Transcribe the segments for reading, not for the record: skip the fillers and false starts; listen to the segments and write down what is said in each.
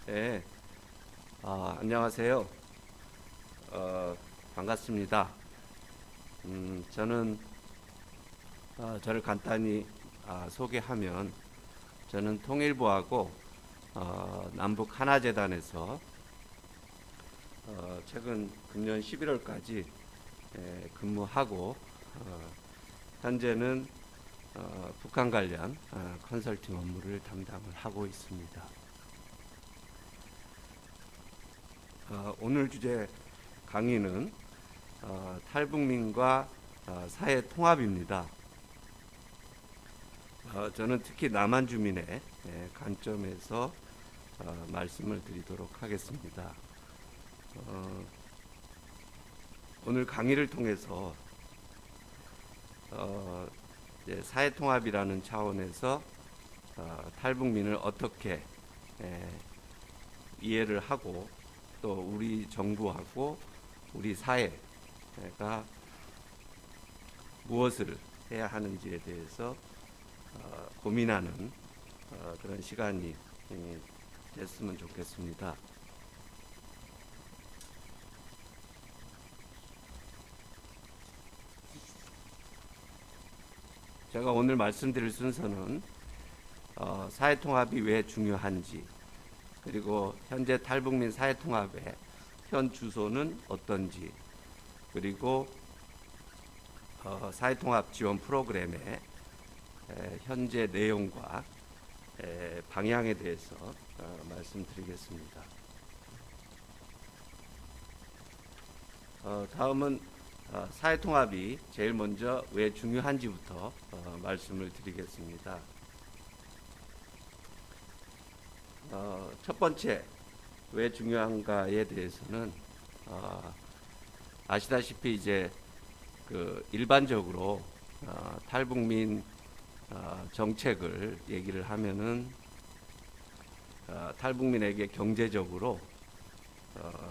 네, 안녕하세요. 어, 반갑습니다. 저는 저를 간단히 소개하면 저는 통일부하고 남북 하나재단에서 최근 금년 11월까지 근무하고 현재는 북한 관련 컨설팅 업무를 담당을 하고 있습니다. 오늘 주제 강의는 탈북민과 사회 통합입니다. 저는 특히 남한 주민의 관점에서 말씀을 드리도록 하겠습니다. 어, 오늘 강의를 통해서 사회 통합이라는 차원에서 탈북민을 어떻게 이해를 하고 또 우리 정부하고 우리 사회가 무엇을 해야 하는지에 대해서 고민하는 그런 시간이 됐으면 좋겠습니다. 제가 오늘 말씀드릴 순서는 사회통합이 왜 중요한지, 그리고 현재 탈북민 사회통합의 현 주소는 어떤지, 그리고 사회통합 지원 프로그램의 현재 내용과 방향에 대해서 말씀드리겠습니다. 다음은 사회통합이 제일 먼저 왜 중요한지부터 말씀을 드리겠습니다. 첫 번째, 왜 중요한가에 대해서는 아시다시피 이제 그 일반적으로 탈북민 정책을 얘기를 하면은 탈북민에게 경제적으로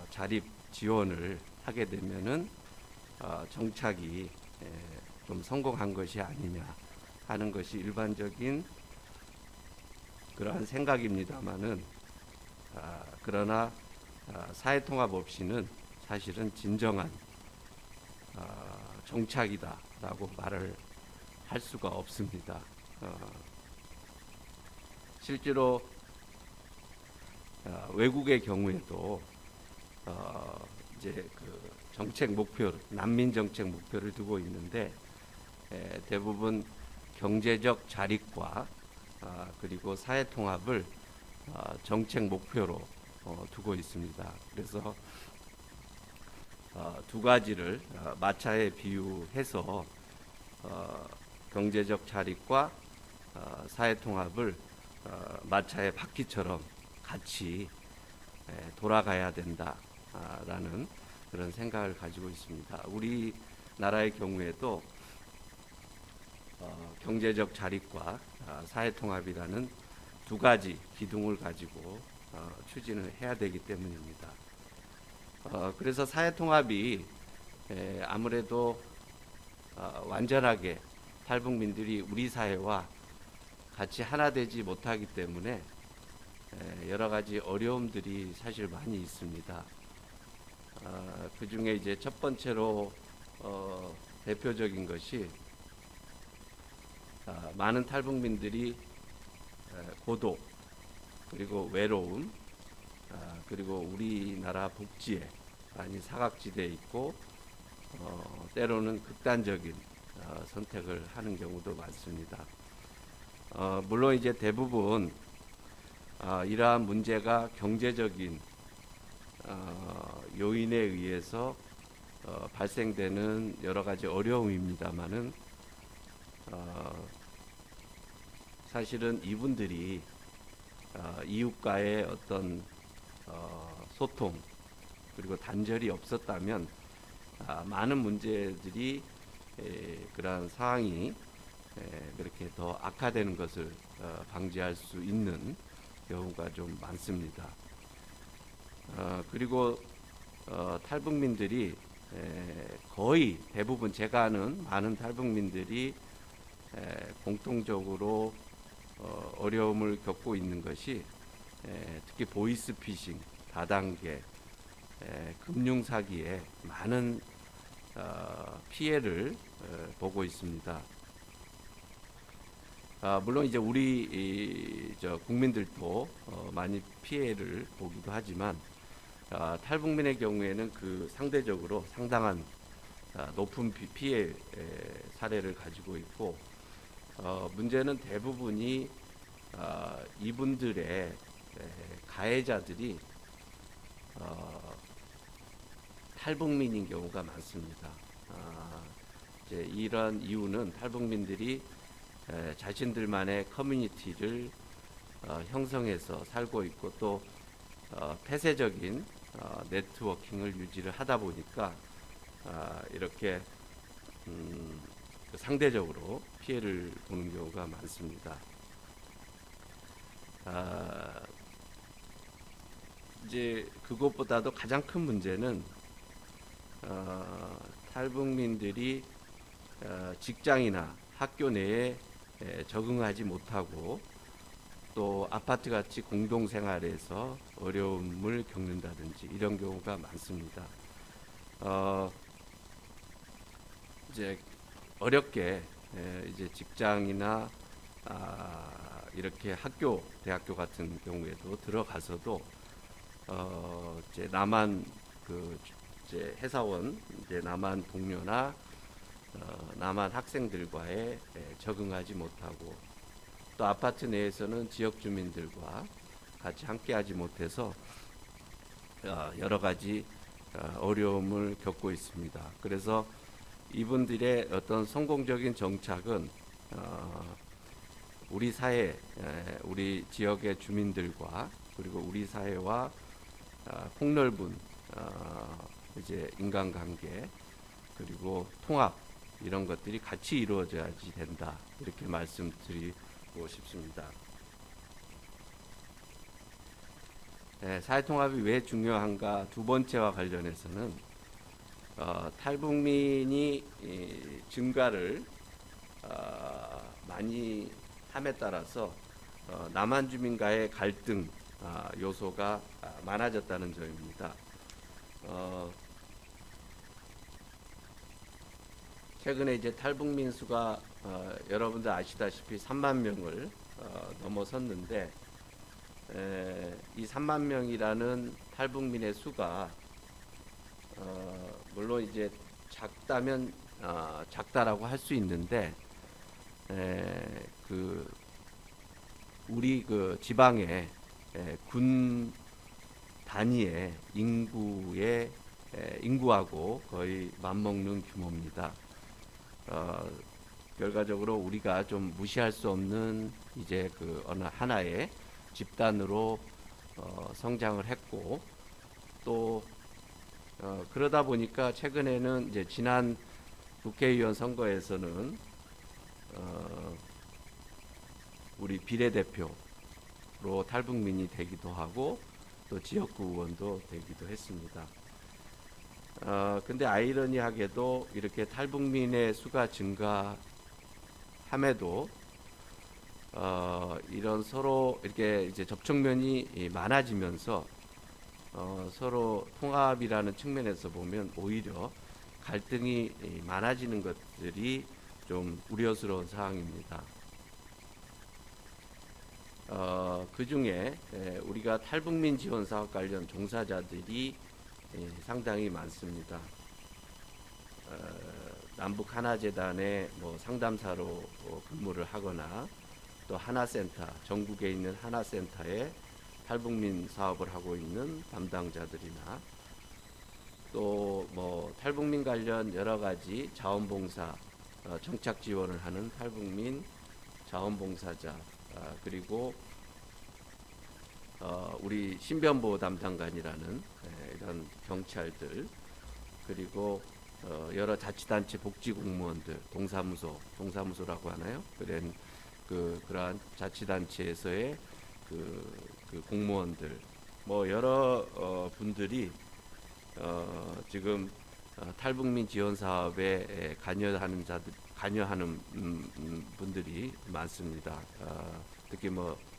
자립 지원을 하게 되면은 정착이 좀 성공한 것이 아니냐 하는 것이 일반적인 그러한 생각입니다만은 그러나 사회통합 없이는 사실은 진정한 정착이다라고 말을 할 수가 없습니다. 실제로 외국의 경우에도 이제 그 정책 목표, 난민 정책 목표를 두고 있는데 대부분 경제적 자립과 그리고 사회 통합을 정책 목표로 두고 있습니다. 그래서 두 가지를 마차에 비유해서 경제적 자립과 사회 통합을 마차의 바퀴처럼 같이 돌아가야 된다라는 그런 생각을 가지고 있습니다. 우리나라의 경우에도 경제적 자립과 사회 통합이라는 두 가지 기둥을 가지고 추진을 해야 되기 때문입니다. 그래서 사회 통합이 아무래도 완전하게 탈북민들이 우리 사회와 같이 하나 되지 못하기 때문에 여러 가지 어려움들이 사실 많이 있습니다. 그 중에 이제 첫 번째로 대표적인 것이 많은 탈북민들이 고독, 그리고 외로움, 그리고 우리나라 복지에 많이 사각지대에 있고 때로는 극단적인 선택을 하는 경우도 많습니다. 물론 이제 대부분 이러한 문제가 경제적인 요인에 의해서 발생되는 여러 가지 어려움입니다만은 사실은 이분들이 이웃과의 어떤 소통 그리고 단절이 없었다면 많은 문제들이 그러한 상황이 그렇게 더 악화되는 것을 방지할 수 있는 경우가 좀 많습니다. 그리고 탈북민들이 거의 대부분 제가 아는 많은 탈북민들이 공통적으로 어려움을 겪고 있는 것이 특히 보이스피싱, 다단계, 금융 사기에 많은 피해를 보고 있습니다. 물론 이제 우리 저 국민들도 많이 피해를 보기도 하지만 탈북민의 경우에는 그 상대적으로 상당한 높은 피해 사례를 가지고 있고, 문제는 대부분이 이분들의 가해자들이 탈북민인 경우가 많습니다. 이제 이런 이유는 탈북민들이 자신들만의 커뮤니티를 형성해서 살고 있고, 또 폐쇄적인 네트워킹을 유지를 하다 보니까 이렇게 상대적으로 피해를 보는 경우가 많습니다. 이제 그것보다도 가장 큰 문제는 탈북민들이 직장이나 학교 내에 적응하지 못하고, 또 아파트같이 공동생활에서 어려움을 겪는다든지 이런 경우가 많습니다. 이제 어렵게 이제 직장이나 이렇게 학교, 대학교 같은 경우에도 들어가서도 이제 남한 이제 회사원, 이제 남한 동료나 남한 학생들과의 적응하지 못하고, 또 아파트 내에서는 지역 주민들과 같이 함께하지 못해서 여러 가지 어려움을 겪고 있습니다. 그래서 이분들의 어떤 성공적인 정착은 우리 사회, 우리 지역의 주민들과, 그리고 우리 사회와 폭넓은 이제 인간관계, 그리고 통합, 이런 것들이 같이 이루어져야지 된다, 이렇게 말씀드리고 싶습니다. 사회통합이 왜 중요한가, 두 번째와 관련해서는 탈북민이 증가를 많이 함에 따라서 남한 주민과의 갈등 요소가 많아졌다는 점입니다. 최근에 이제 탈북민 수가 여러분들 아시다시피 3만 명을 넘어섰는데, 이 3만 명이라는 탈북민의 수가 물론 이제 작다면 작다라고 할 수 있는데, 그 우리 그 지방의 군 단위의 인구하고 거의 맞먹는 규모입니다. 결과적으로 우리가 좀 무시할 수 없는 이제 그 어느 하나의 집단으로 성장을 했고, 또 그러다 보니까 최근에는 이제 지난 국회의원 선거에서는 우리 비례대표로 탈북민이 되기도 하고, 또 지역구 의원도 되기도 했습니다. 근데 아이러니하게도 이렇게 탈북민의 수가 증가함에도 이런 서로 이렇게 이제 접촉면이 많아지면서 서로 통합이라는 측면에서 보면 오히려 갈등이 많아지는 것들이 좀 우려스러운 상황입니다. 그 중에 우리가 탈북민 지원 사업 관련 종사자들이 상당히 많습니다. 남북 하나재단의 상담사로 근무를 하거나, 또 하나센터, 전국에 있는 하나센터에 탈북민 사업을 하고 있는 담당자들이나, 또 탈북민 관련 여러 가지 자원봉사, 정착 지원을 하는 탈북민 자원봉사자, 그리고 우리 신변보호 담당관이라는 이런 경찰들, 그리고 여러 자치단체 복지공무원들, 동사무소라고 하나요? 그러한 자치단체에서의 그 공무원들, 여러 분들이 지금 탈북민 지원 사업에 관여하는 분들이 많습니다. 특히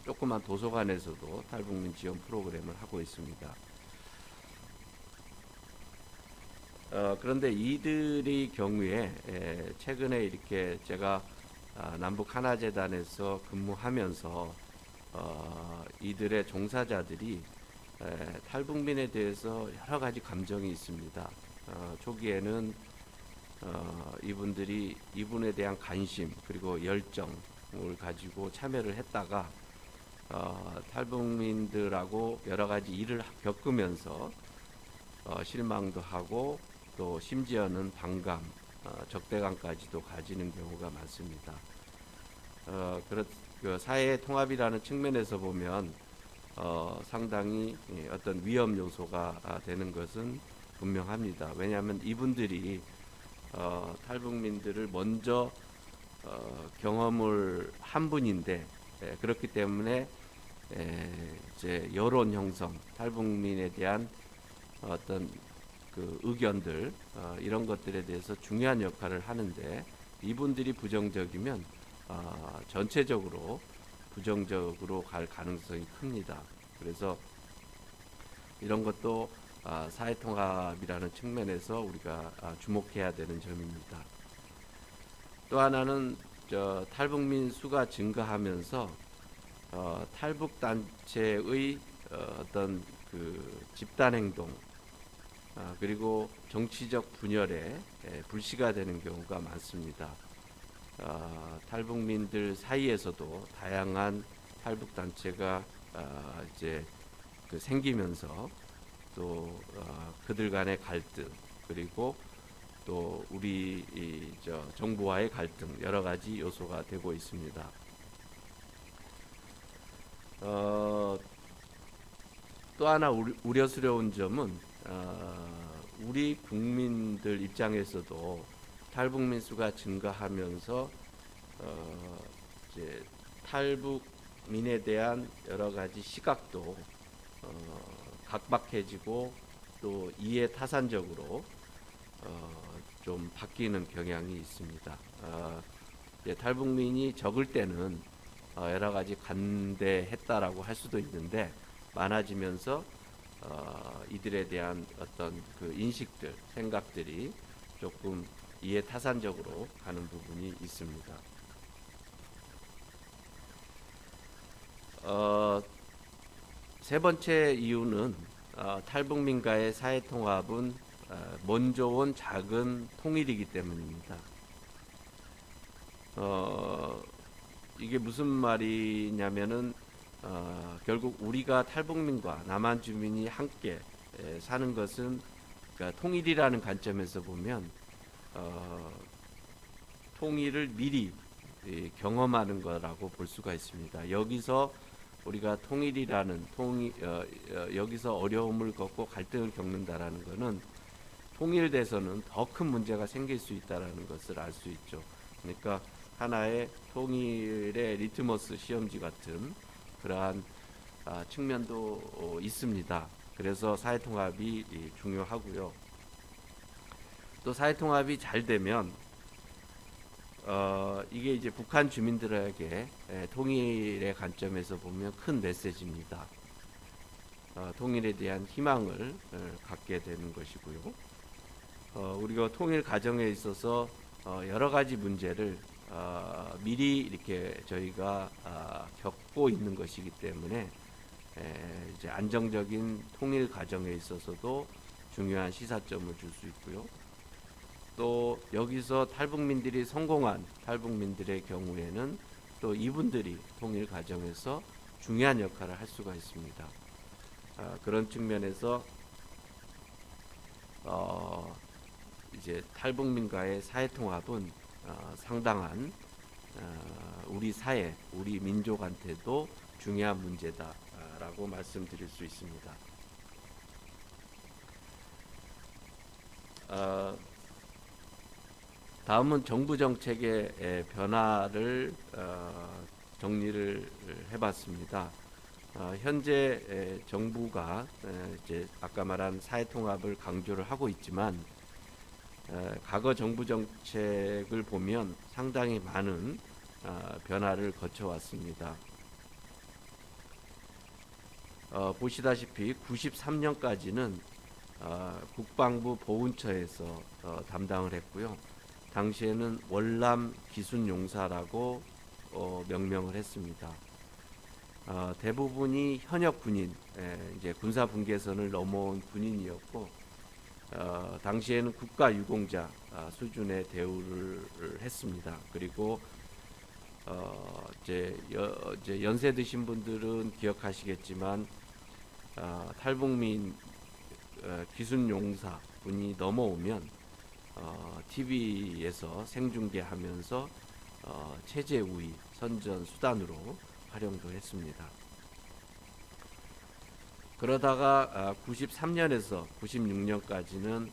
조그만 도서관에서도 탈북민 지원 프로그램을 하고 있습니다. 그런데 이들의 경우에 최근에 이렇게 제가 남북 하나재단에서 근무하면서 이들의 종사자들이 탈북민에 대해서 여러 가지 감정이 있습니다. 초기에는 이분들이 이분에 대한 관심 그리고 열정을 가지고 참여를 했다가 탈북민들하고 여러 가지 일을 겪으면서 실망도 하고 또 심지어는 반감, 적대감까지도 가지는 경우가 많습니다. 그 사회 통합이라는 측면에서 보면 상당히 어떤 위험 요소가 되는 것은 분명합니다. 왜냐하면 이분들이 탈북민들을 먼저 경험을 한 분인데 그렇기 때문에 이제 여론 형성, 탈북민에 대한 어떤 그 의견들 이런 것들에 대해서 중요한 역할을 하는데 이분들이 부정적이면 전체적으로 부정적으로 갈 가능성이 큽니다. 그래서 이런 것도 사회통합이라는 측면에서 우리가 주목해야 되는 점입니다. 또 하나는 탈북민 수가 증가하면서 탈북단체의 어떤 그 집단행동 그리고 정치적 분열에 불씨가 되는 경우가 많습니다. 탈북민들 사이에서도 다양한 탈북단체가 이제 그 생기면서 또 그들 간의 갈등 그리고 또 우리 정부와의 갈등 여러 가지 요소가 되고 있습니다. 또 하나 우려스러운 점은 우리 국민들 입장에서도 탈북민 수가 증가하면서 이제 탈북민에 대한 여러 가지 시각도 각박해지고 또 이해타산적으로 좀 바뀌는 경향이 있습니다. 탈북민이 적을 때는 여러 가지 관대했다라고 할 수도 있는데 많아지면서 이들에 대한 어떤 그 인식들, 생각들이 조금 이해타산적으로 가는 부분이 있습니다. 세 번째 이유는 탈북민과의 사회통합은 먼저 온 작은 통일이기 때문입니다. 이게 무슨 말이냐면은 결국 우리가 탈북민과 남한 주민이 함께 사는 것은 그러니까 통일이라는 관점에서 보면 통일을 미리 경험하는 거라고 볼 수가 있습니다. 여기서 우리가 통일이라는 여기서 어려움을 겪고 갈등을 겪는다라는 것은 통일돼서는 더 큰 문제가 생길 수 있다라는 것을 알 수 있죠. 그러니까 하나의 통일의 리트머스 시험지 같은 그러한 측면도 있습니다. 그래서 사회통합이 중요하고요. 또 사회통합이 잘 되면 이게 이제 북한 주민들에게 통일의 관점에서 보면 큰 메시지입니다. 통일에 대한 희망을 갖게 되는 것이고요. 우리가 통일 과정에 있어서 여러 가지 문제를 미리 이렇게 저희가 겪고 있는 것이기 때문에 이제 안정적인 통일 과정에 있어서도 중요한 시사점을 줄 수 있고요. 또 여기서 탈북민들이 성공한 탈북민들의 경우에는 또 이분들이 통일 과정에서 중요한 역할을 할 수가 있습니다. 그런 측면에서 이제 탈북민과의 사회통합은 상당한 우리 사회, 우리 민족한테도 중요한 문제다라고 말씀드릴 수 있습니다. 다음은 정부 정책의 변화를 정리를 해봤습니다. 현재 정부가 이제 아까 말한 사회통합을 강조를 하고 있지만 과거 정부 정책을 보면 상당히 많은 변화를 거쳐왔습니다. 보시다시피 93년까지는 국방부 보훈처에서 담당을 했고요. 당시에는 월남 기순용사라고 명명을 했습니다. 대부분이 현역 군인, 이제 군사 분계선을 넘어온 군인이었고, 당시에는 국가유공자 수준의 대우를 했습니다. 그리고 이제 연세 드신 분들은 기억하시겠지만 탈북민 기순용사 분이 넘어오면 TV에서 생중계하면서 체제 우위 선전 수단으로 활용도 했습니다. 그러다가 93년에서 96년까지는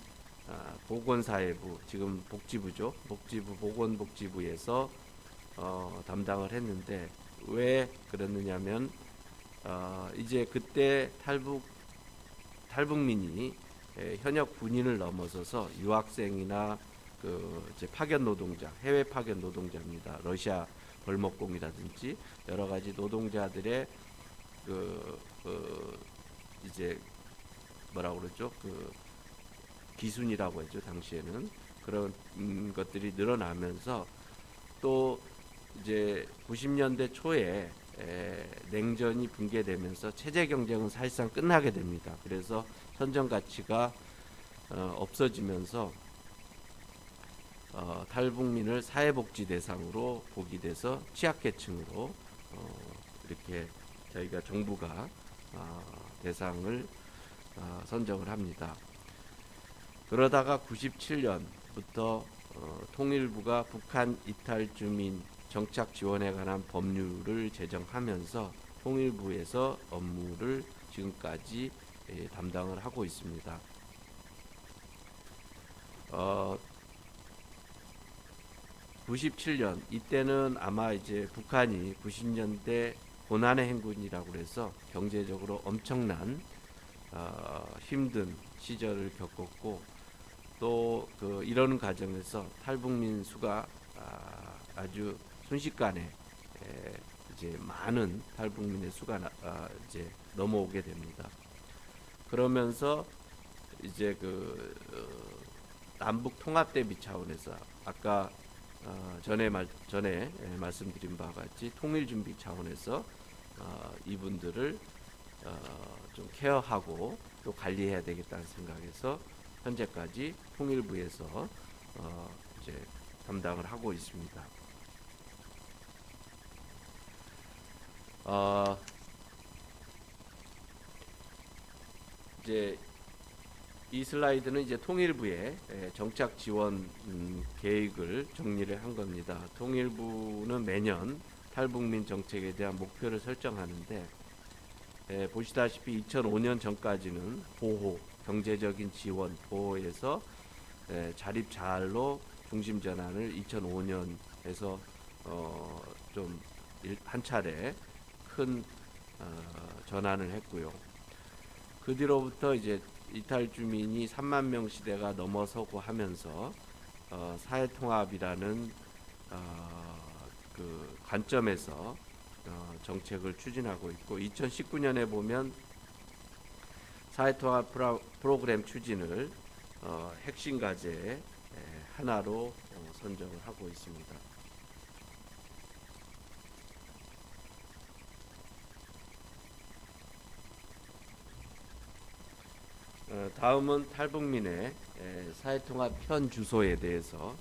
보건사회부, 지금 복지부죠. 복지부 보건복지부에서 담당을 했는데, 왜 그랬느냐면 이제 그때 탈북민이 현역 군인을 넘어서서 유학생이나 이제 파견 노동자, 해외 파견 노동자입니다. 러시아 벌목공이라든지 여러 가지 노동자들의 이제 뭐라고 그러죠? 기순이라고 했죠. 당시에는 그런 것들이 늘어나면서, 또 이제 90년대 초에 냉전이 붕괴되면서 체제 경쟁은 사실상 끝나게 됩니다. 그래서 선전 가치가 없어지면서 탈북민을 사회복지 대상으로 보기 돼서 취약계층으로 이렇게 저희가 정부가 대상을 선정을 합니다. 그러다가 97년부터 통일부가 북한 이탈 주민 정착 지원에 관한 법률을 제정하면서 통일부에서 업무를 지금까지 담당을 하고 있습니다. 97년 이때는 아마 이제 북한이 90년대 고난의 행군이라고 해서 경제적으로 엄청난 힘든 시절을 겪었고, 또 이러는 과정에서 탈북민 수가 아주 순식간에 이제 많은 탈북민의 수가 이제 넘어오게 됩니다. 그러면서 이제 남북 통합 대비 차원에서 아까 전에 말씀드린 바와 같이 통일 준비 차원에서 이분들을 좀 케어하고 또 관리해야 되겠다는 생각에서 현재까지 통일부에서 이제 담당을 하고 있습니다. 이제 이 슬라이드는 이제 통일부의 정착 지원 계획을 정리를 한 겁니다. 통일부는 매년 탈북민 정책에 대한 목표를 설정하는데, 보시다시피 2005년 전까지는 보호, 경제적인 지원, 보호에서 자립자알로 중심 전환을 2005년에서 좀 한 차례 큰 전환을 했고요. 그 뒤로부터 이제 이탈 주민이 3만 명 시대가 넘어서고 하면서 사회통합이라는 그 관점에서 정책을 추진하고 있고, 2019년에 보면 사회통합 프로그램 추진을 핵심 과제 하나로 선정을 하고 있습니다. 다음은 탈북민의 사회통합 현 주소에 대해서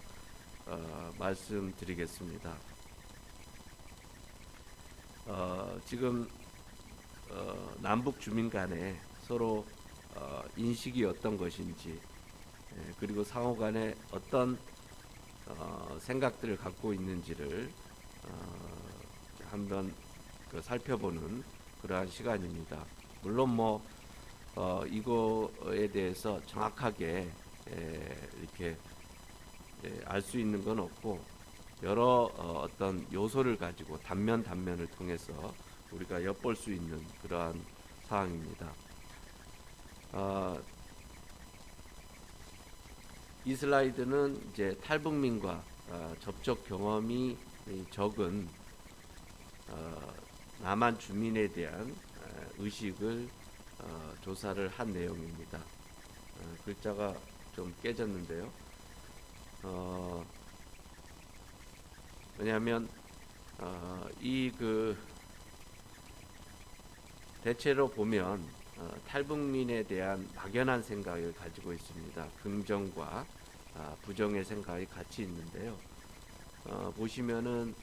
말씀드리겠습니다. 지금 남북 주민 간에 서로 인식이 어떤 것인지, 그리고 상호 간에 어떤 생각들을 갖고 있는지를 한번 살펴보는 그러한 시간입니다. 물론 이거에 대해서 정확하게 이렇게 알 수 있는 건 없고, 여러 어떤 요소를 가지고 단면을 통해서 우리가 엿볼 수 있는 그러한 사항입니다. 이 슬라이드는 이제 탈북민과 접촉 경험이 적은 남한 주민에 대한 의식을 조사를 한 내용입니다. 글자가 좀 깨졌는데요. 왜냐하면 이 대체로 보면 탈북민에 대한 막연한 생각을 가지고 있습니다. 긍정과 부정의 생각이 같이 있는데요. 보시면은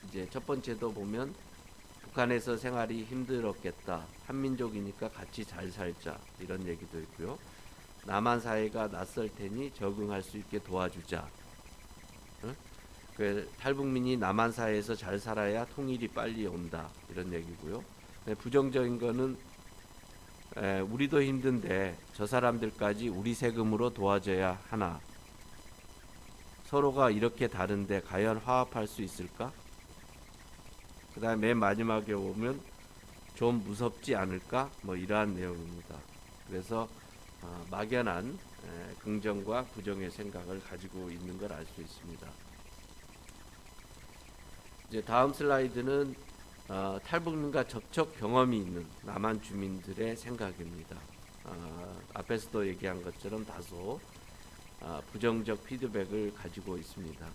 이제 첫 번째도 보면 북한에서 생활이 힘들었겠다. 한민족이니까 같이 잘 살자. 이런 얘기도 있고요. 남한 사회가 낯설 테니 적응할 수 있게 도와주자. 탈북민이 남한 사회에서 잘 살아야 통일이 빨리 온다. 이런 얘기고요. 부정적인 거는 우리도 힘든데 저 사람들까지 우리 세금으로 도와줘야 하나. 서로가 이렇게 다른데 과연 화합할 수 있을까? 그 다음에 맨 마지막에 오면 좀 무섭지 않을까? 뭐 이러한 내용입니다. 그래서 막연한 긍정과 부정의 생각을 가지고 있는 걸 알 수 있습니다. 이제 다음 슬라이드는 탈북민과 접촉 경험이 있는 남한 주민들의 생각입니다. 앞에서도 얘기한 것처럼 다소 부정적 피드백을 가지고 있습니다.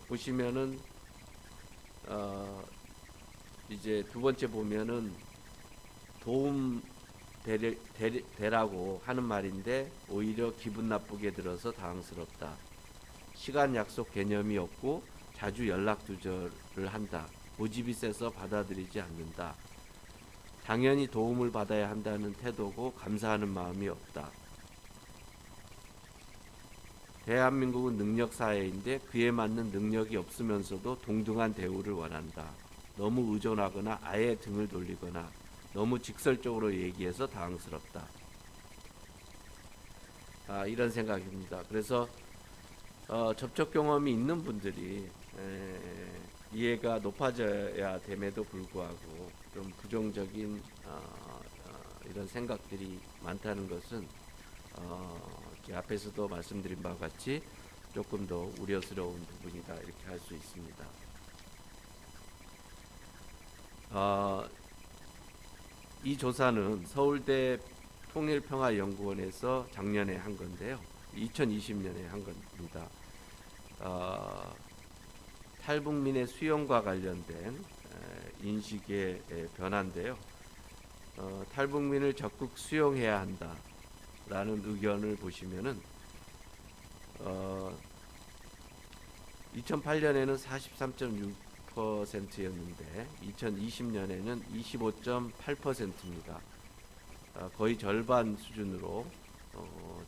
보시면은 이제 두 번째 보면은 도움 되라고 하는 말인데 오히려 기분 나쁘게 들어서 당황스럽다. 시간 약속 개념이 없고 자주 연락 두절을 한다. 고집이 세서 받아들이지 않는다. 당연히 도움을 받아야 한다는 태도고 감사하는 마음이 없다. 대한민국은 능력사회인데 그에 맞는 능력이 없으면서도 동등한 대우를 원한다. 너무 의존하거나 아예 등을 돌리거나 너무 직설적으로 얘기해서 당황스럽다. 이런 생각입니다. 그래서 접촉 경험이 있는 분들이 이해가 높아져야 됨에도 불구하고 좀 부정적인 이런 생각들이 많다는 것은 앞에서도 말씀드린 바와 같이 조금 더 우려스러운 부분이다 이렇게 할 수 있습니다. 이 조사는 서울대 통일평화연구원에서 작년에 한 건데요. 2020년에 한 겁니다. 탈북민의 수용과 관련된 인식의 변화인데요. 탈북민을 적극 수용해야 한다라는 의견을 보시면은 2008년에는 43.6%였는데 2020년에는 25.8%입니다. 거의 절반 수준으로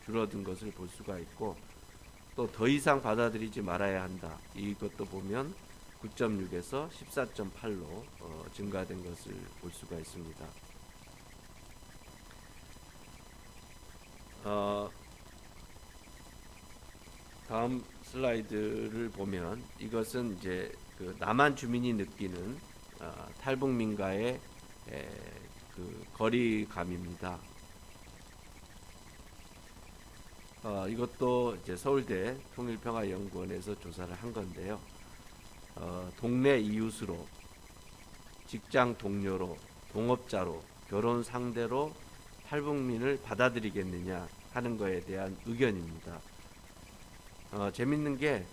줄어든 것을 볼 수가 있고 또 더 이상 받아들이지 말아야 한다. 이것도 보면 9.6에서 14.8로 증가된 것을 볼 수가 있습니다. 다음 슬라이드를 보면 이것은 이제 남한 주민이 느끼는 탈북민과의 거리감입니다. 이것도 이제 서울대 통일평화연구원에서 조사를 한 건데요. 동네 이웃으로, 직장 동료로, 동업자로, 결혼 상대로 탈북민을 받아들이겠느냐 하는 것에 대한 의견입니다. 재밌는 게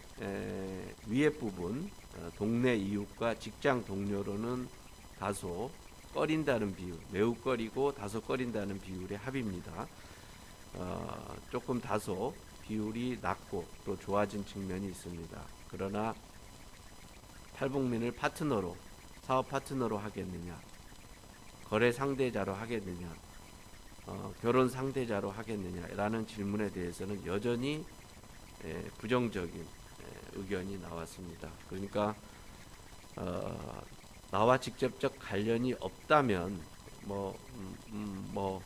위에 부분 동네 이웃과 직장 동료로는 다소 꺼린다는 비율, 매우 꺼리고 다소 꺼린다는 비율의 합입니다. 조금 다소 비율이 낮고 또 좋아진 측면이 있습니다. 그러나 탈북민을 파트너로, 사업 파트너로 하겠느냐, 거래 상대자로 하겠느냐, 결혼 상대자로 하겠느냐라는 질문에 대해서는 여전히 부정적인 의견이 나왔습니다. 그러니까 나와 직접적 관련이 없다면 뭐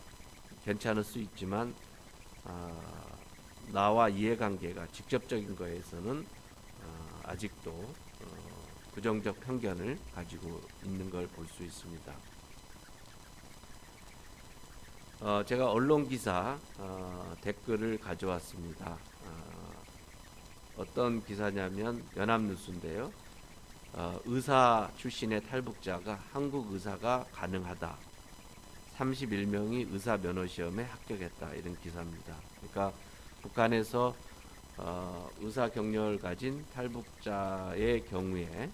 괜찮을 수 있지만 나와 이해관계가 직접적인 거에서는 아직도 부정적 편견을 가지고 있는 걸 볼 수 있습니다. 제가 언론 기사 댓글을 가져왔습니다. 어떤 기사냐면 연합뉴스인데요. 의사 출신의 탈북자가 한국 의사가 가능하다. 31명이 의사 면허 시험에 합격했다. 이런 기사입니다. 그러니까 북한에서 의사 경력을 가진 탈북자의 경우에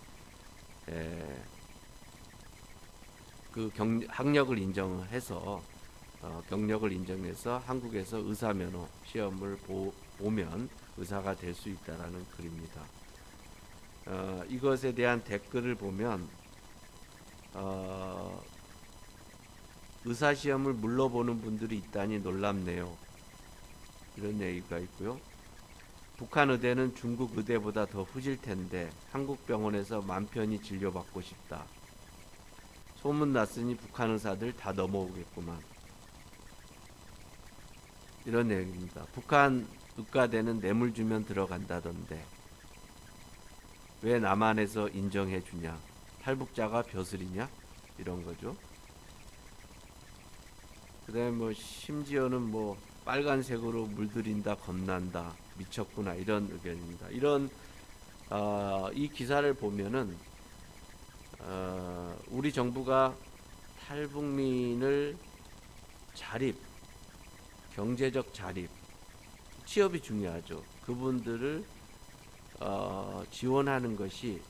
그 학력을 인정해서 경력을 인정해서 한국에서 의사 면허 시험을 보면 의사가 될 수 있다라는 글입니다. 이것에 대한 댓글을 보면 의사 시험을 물러보는 분들이 있다니 놀랍네요. 이런 얘기가 있고요. 북한 의대는 중국 의대보다 더 후질 텐데 한국 병원에서 맘 편히 진료받고 싶다. 소문 났으니 북한 의사들 다 넘어오겠구만. 이런 내용입니다. 북한 의과대는 뇌물 주면 들어간다던데 왜 남한에서 인정해 주냐? 탈북자가 벼슬이냐? 이런 거죠. 그다음에 뭐 심지어는 뭐 빨간색으로 물들인다, 겁난다, 미쳤구나 이런 의견입니다. 이런 이 기사를 보면은 우리 정부가 탈북민을 자립, 경제적 자립, 취업이 중요하죠. 그분들을 지원하는 것이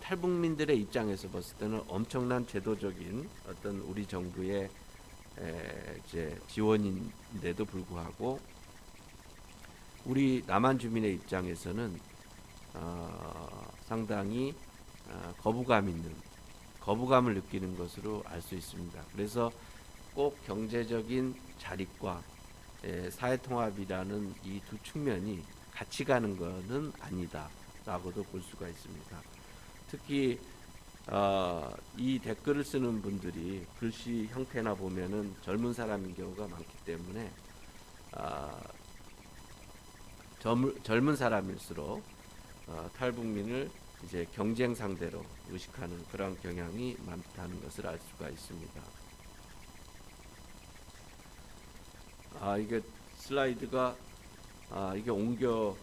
탈북민들의 입장에서 봤을 때는 엄청난 제도적인 어떤 우리 정부의 이제 지원인데도 불구하고 우리 남한 주민의 입장에서는 상당히 거부감을 느끼는 것으로 알 수 있습니다. 그래서 꼭 경제적인 자립과 사회통합이라는 이 두 측면이 같이 가는 것은 아니다라고도 볼 수가 있습니다. 특히 이 댓글을 쓰는 분들이 글씨 형태나 보면은 젊은 사람인 경우가 많기 때문에 젊은 사람일수록 탈북민을 이제 경쟁 상대로 의식하는 그런 경향이 많다는 것을 알 수가 있습니다. 이게 슬라이드가 이게 옮겨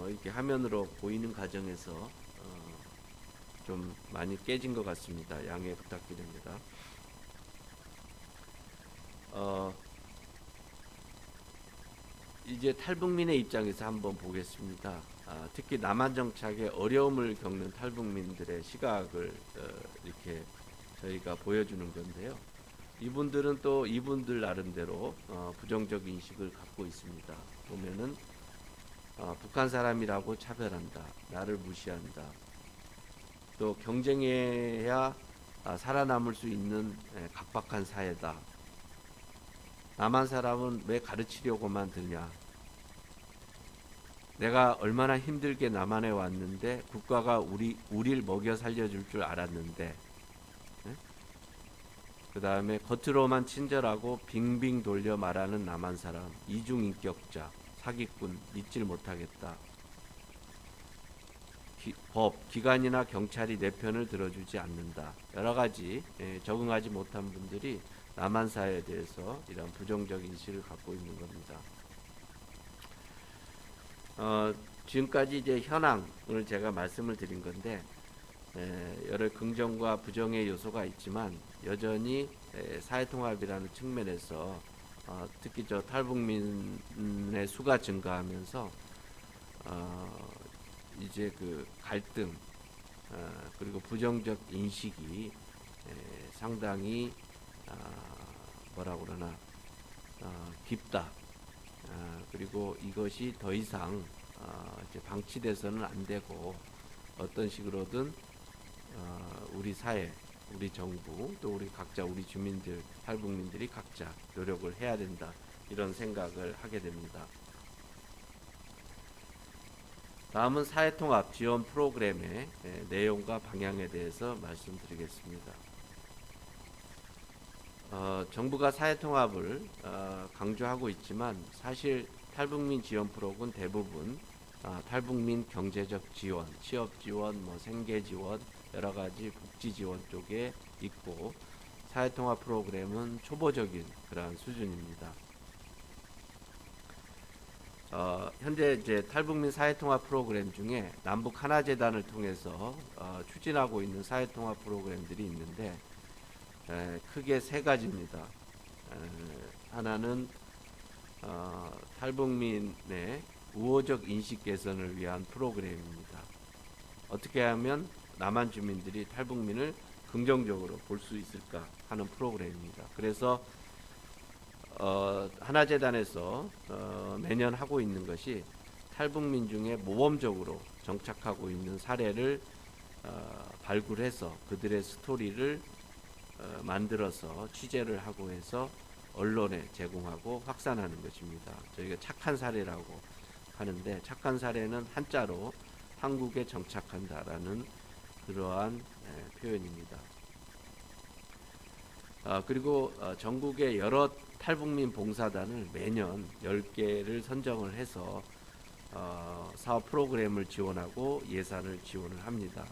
이렇게 화면으로 보이는 과정에서 좀 많이 깨진 것 같습니다. 양해 부탁드립니다. 이제 탈북민의 입장에서 한번 보겠습니다. 특히 남한 정착에 어려움을 겪는 탈북민들의 시각을 이렇게 저희가 보여주는 건데요. 이분들은 또 이분들 나름대로 부정적 인식을 갖고 있습니다. 보면은 북한 사람이라고 차별한다, 나를 무시한다, 또 경쟁해야 살아남을 수 있는 각박한 사회다. 남한 사람은 왜 가르치려고만 드냐? 내가 얼마나 힘들게 남한에 왔는데 국가가 우리를 먹여 살려줄 줄 알았는데, 그 다음에 겉으로만 친절하고 빙빙 돌려 말하는 남한 사람, 이중인격자, 사기꾼, 믿질 못하겠다. 기관이나 경찰이 내 편을 들어주지 않는다. 여러 가지 적응하지 못한 분들이 남한 사회에 대해서 이런 부정적 인식을 갖고 있는 겁니다. 지금까지 이제 현황을 제가 말씀을 드린 건데 여러 긍정과 부정의 요소가 있지만 여전히 사회통합이라는 측면에서 특히 저 탈북민의 수가 증가하면서 이제 그 갈등 그리고 부정적 인식이 상당히 뭐라고 그러나 깊다. 그리고 이것이 더 이상 이제 방치돼서는 안 되고 어떤 식으로든 우리 사회, 우리 정부, 또 우리 각자 우리 주민들, 탈북민들이 각자 노력을 해야 된다. 이런 생각을 하게 됩니다. 다음은 사회통합 지원 프로그램의 내용과 방향에 대해서 말씀드리겠습니다. 정부가 사회통합을 강조하고 있지만 사실 탈북민 지원 프로그램은 대부분 탈북민 경제적 지원, 취업 지원, 뭐 생계 지원, 여러 가지 복지 지원 쪽에 있고 사회통합 프로그램은 초보적인 그러한 수준입니다. 현재 이제 탈북민 사회통합 프로그램 중에 남북 하나재단을 통해서 추진하고 있는 사회통합 프로그램들이 있는데 크게 세 가지입니다. 하나는 탈북민의 우호적 인식 개선을 위한 프로그램입니다. 어떻게 하면 남한 주민들이 탈북민을 긍정적으로 볼 수 있을까 하는 프로그램입니다. 그래서 하나재단에서 매년 하고 있는 것이 탈북민 중에 모범적으로 정착하고 있는 사례를 발굴해서 그들의 스토리를 만들어서 취재를 하고 해서 언론에 제공하고 확산하는 것입니다. 저희가 착한 사례라고 하는데, 착한 사례는 한자로 한국에 정착한다라는 그러한 표현입니다. 그리고 전국의 여러 탈북민 봉사단을 매년 10개를 선정을 해서 사업 프로그램을 지원하고 예산을 지원을 합니다.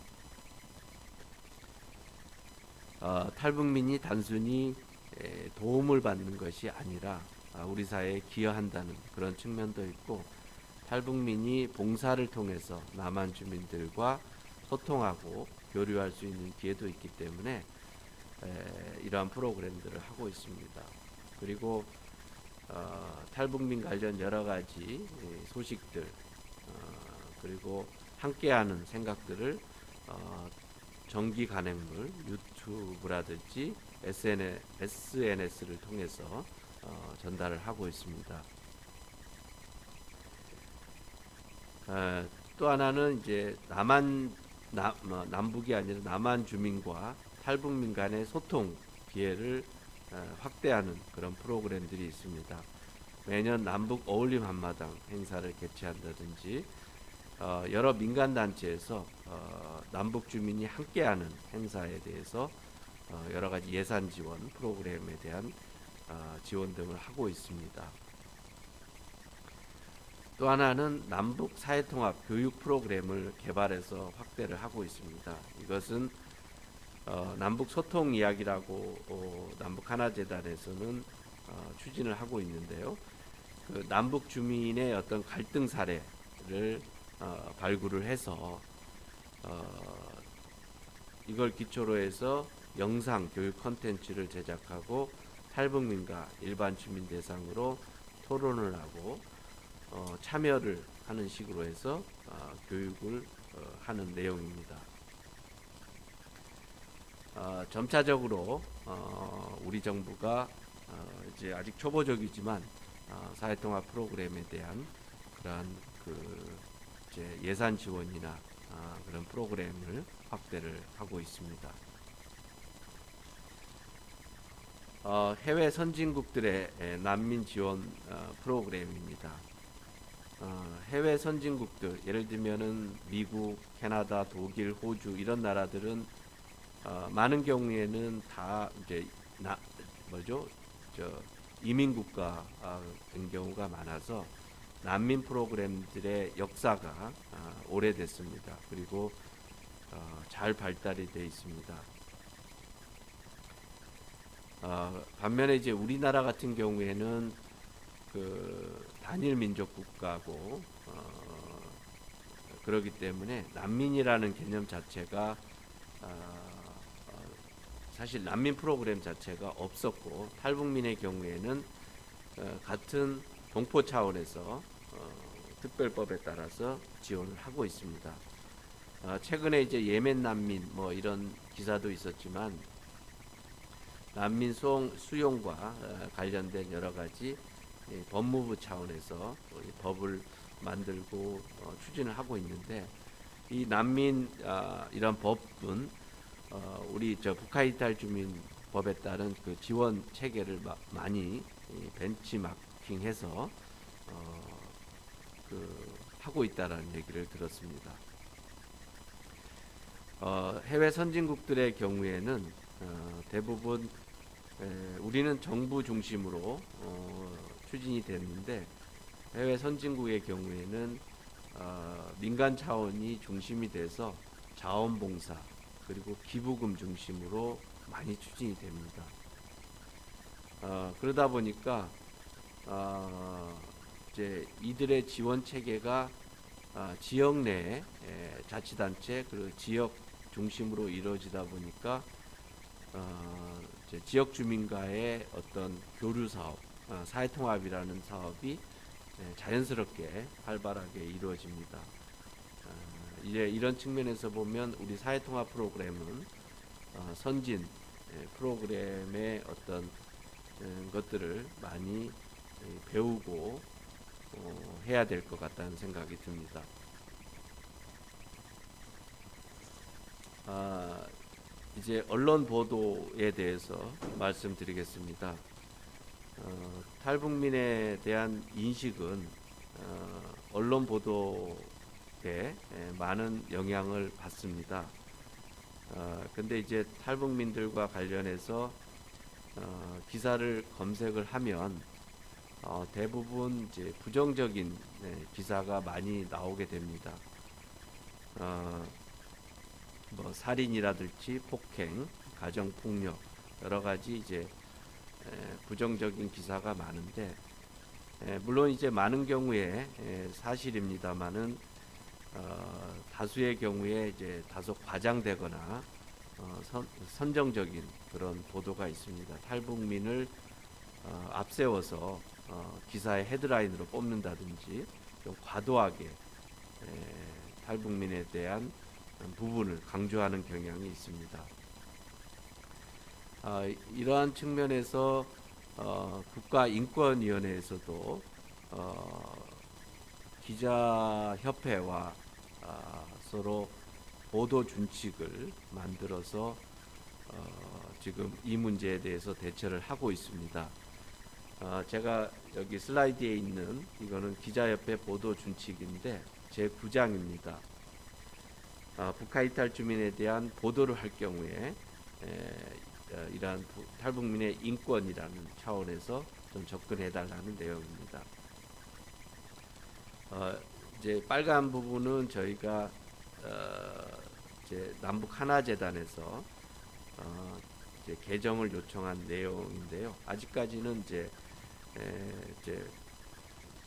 탈북민이 단순히 도움을 받는 것이 아니라 우리 사회에 기여한다는 그런 측면도 있고, 탈북민이 봉사를 통해서 남한 주민들과 소통하고 교류할 수 있는 기회도 있기 때문에 이러한 프로그램들을 하고 있습니다. 그리고 탈북민 관련 여러 가지 소식들, 그리고 함께하는 생각들을 정기 간행물, 유튜브라든지 SNS를 통해서 전달을 하고 있습니다. 또 하나는 이제 남북이 아니라 남한 주민과 탈북민 간의 소통 기회를 확대하는 그런 프로그램들이 있습니다. 매년 남북 어울림 한마당 행사를 개최한다든지 여러 민간단체에서 남북 주민이 함께하는 행사에 대해서 여러 가지 예산 지원 프로그램에 대한 지원 등을 하고 있습니다. 또 하나는 남북 사회통합 교육 프로그램을 개발해서 확대를 하고 있습니다. 이것은 남북 소통 이야기라고 남북 하나재단에서는 추진을 하고 있는데요. 그 남북 주민의 어떤 갈등 사례를 발굴을 해서 이걸 기초로 해서 영상 교육 콘텐츠를 제작하고 탈북민과 일반 주민 대상으로 토론을 하고 참여를 하는 식으로 해서 교육을 하는 내용입니다. 점차적으로 우리 정부가 이제 아직 초보적이지만 사회통합 프로그램에 대한 그러한 이제 예산 지원이나 그런 프로그램을 확대를 하고 있습니다. 해외 선진국들의 난민 지원 프로그램입니다. 해외 선진국들, 예를 들면은 미국, 캐나다, 독일, 호주 이런 나라들은 많은 경우에는 다 이제 이민 국가인 경우가 많아서 난민 프로그램들의 역사가 오래됐습니다. 그리고 잘 발달이 되어 있습니다. 반면에 이제 우리나라 같은 경우에는 그 단일 민족 국가고 그렇기 때문에 난민이라는 개념 자체가 사실 난민 프로그램 자체가 없었고, 탈북민의 경우에는 같은 동포 차원에서 특별법에 따라서 지원을 하고 있습니다. 최근에 이제 예멘 난민 뭐 이런 기사도 있었지만, 난민 수용과 관련된 여러 가지 법무부 차원에서 법을 만들고 추진을 하고 있는데, 이 난민 이런 법은 우리 북한 이탈 주민 법에 따른 그 지원 체계를 많이 벤치마킹해서 하고 있다라는 얘기를 들었습니다. 해외 선진국들의 경우에는 대부분 우리는 정부 중심으로 추진이 됐는데, 해외 선진국의 경우에는 민간 차원이 중심이 돼서 자원봉사 그리고 기부금 중심으로 많이 추진이 됩니다. 그러다 보니까 이제 이들의 지원 체계가 지역 내 자치단체 그 지역 중심으로 이루어지다 보니까 이제 지역 주민과의 어떤 교류 사업, 사회통합이라는 사업이 자연스럽게 활발하게 이루어집니다. 이제 이런 측면에서 보면 우리 사회통합 프로그램은 선진 프로그램의 어떤 것들을 많이 배우고 해야 될 것 같다는 생각이 듭니다. 이제 언론 보도에 대해서 말씀드리겠습니다. 탈북민에 대한 인식은 언론 보도에 많은 영향을 받습니다. 근데 이제 탈북민들과 관련해서 기사를 검색을 하면 대부분 이제 부정적인 기사가 많이 나오게 됩니다. 뭐 살인이라든지 폭행, 가정폭력 여러 가지 이제 부정적인 기사가 많은데 물론 이제 많은 경우에 사실입니다만은 다수의 경우에 이제 다소 과장되거나 선정적인 그런 보도가 있습니다. 탈북민을 앞세워서 기사의 헤드라인으로 뽑는다든지 좀 과도하게 탈북민에 대한 부분을 강조하는 경향이 있습니다. 이러한 측면에서 국가인권위원회에서도 기자협회와 서로 보도 준칙을 만들어서 지금 이 문제에 대해서 대처를 하고 있습니다. 제가 여기 슬라이드에 있는 이거는 기자협회 보도 준칙인데 제 9장입니다. 북한 이탈 주민에 대한 보도를 할 경우에 이러한 탈북민의 인권이라는 차원에서 좀 접근해달라는 내용입니다. 이제 빨간 부분은 저희가 이제 남북 하나재단에서 이제 개정을 요청한 내용인데요. 아직까지는 이제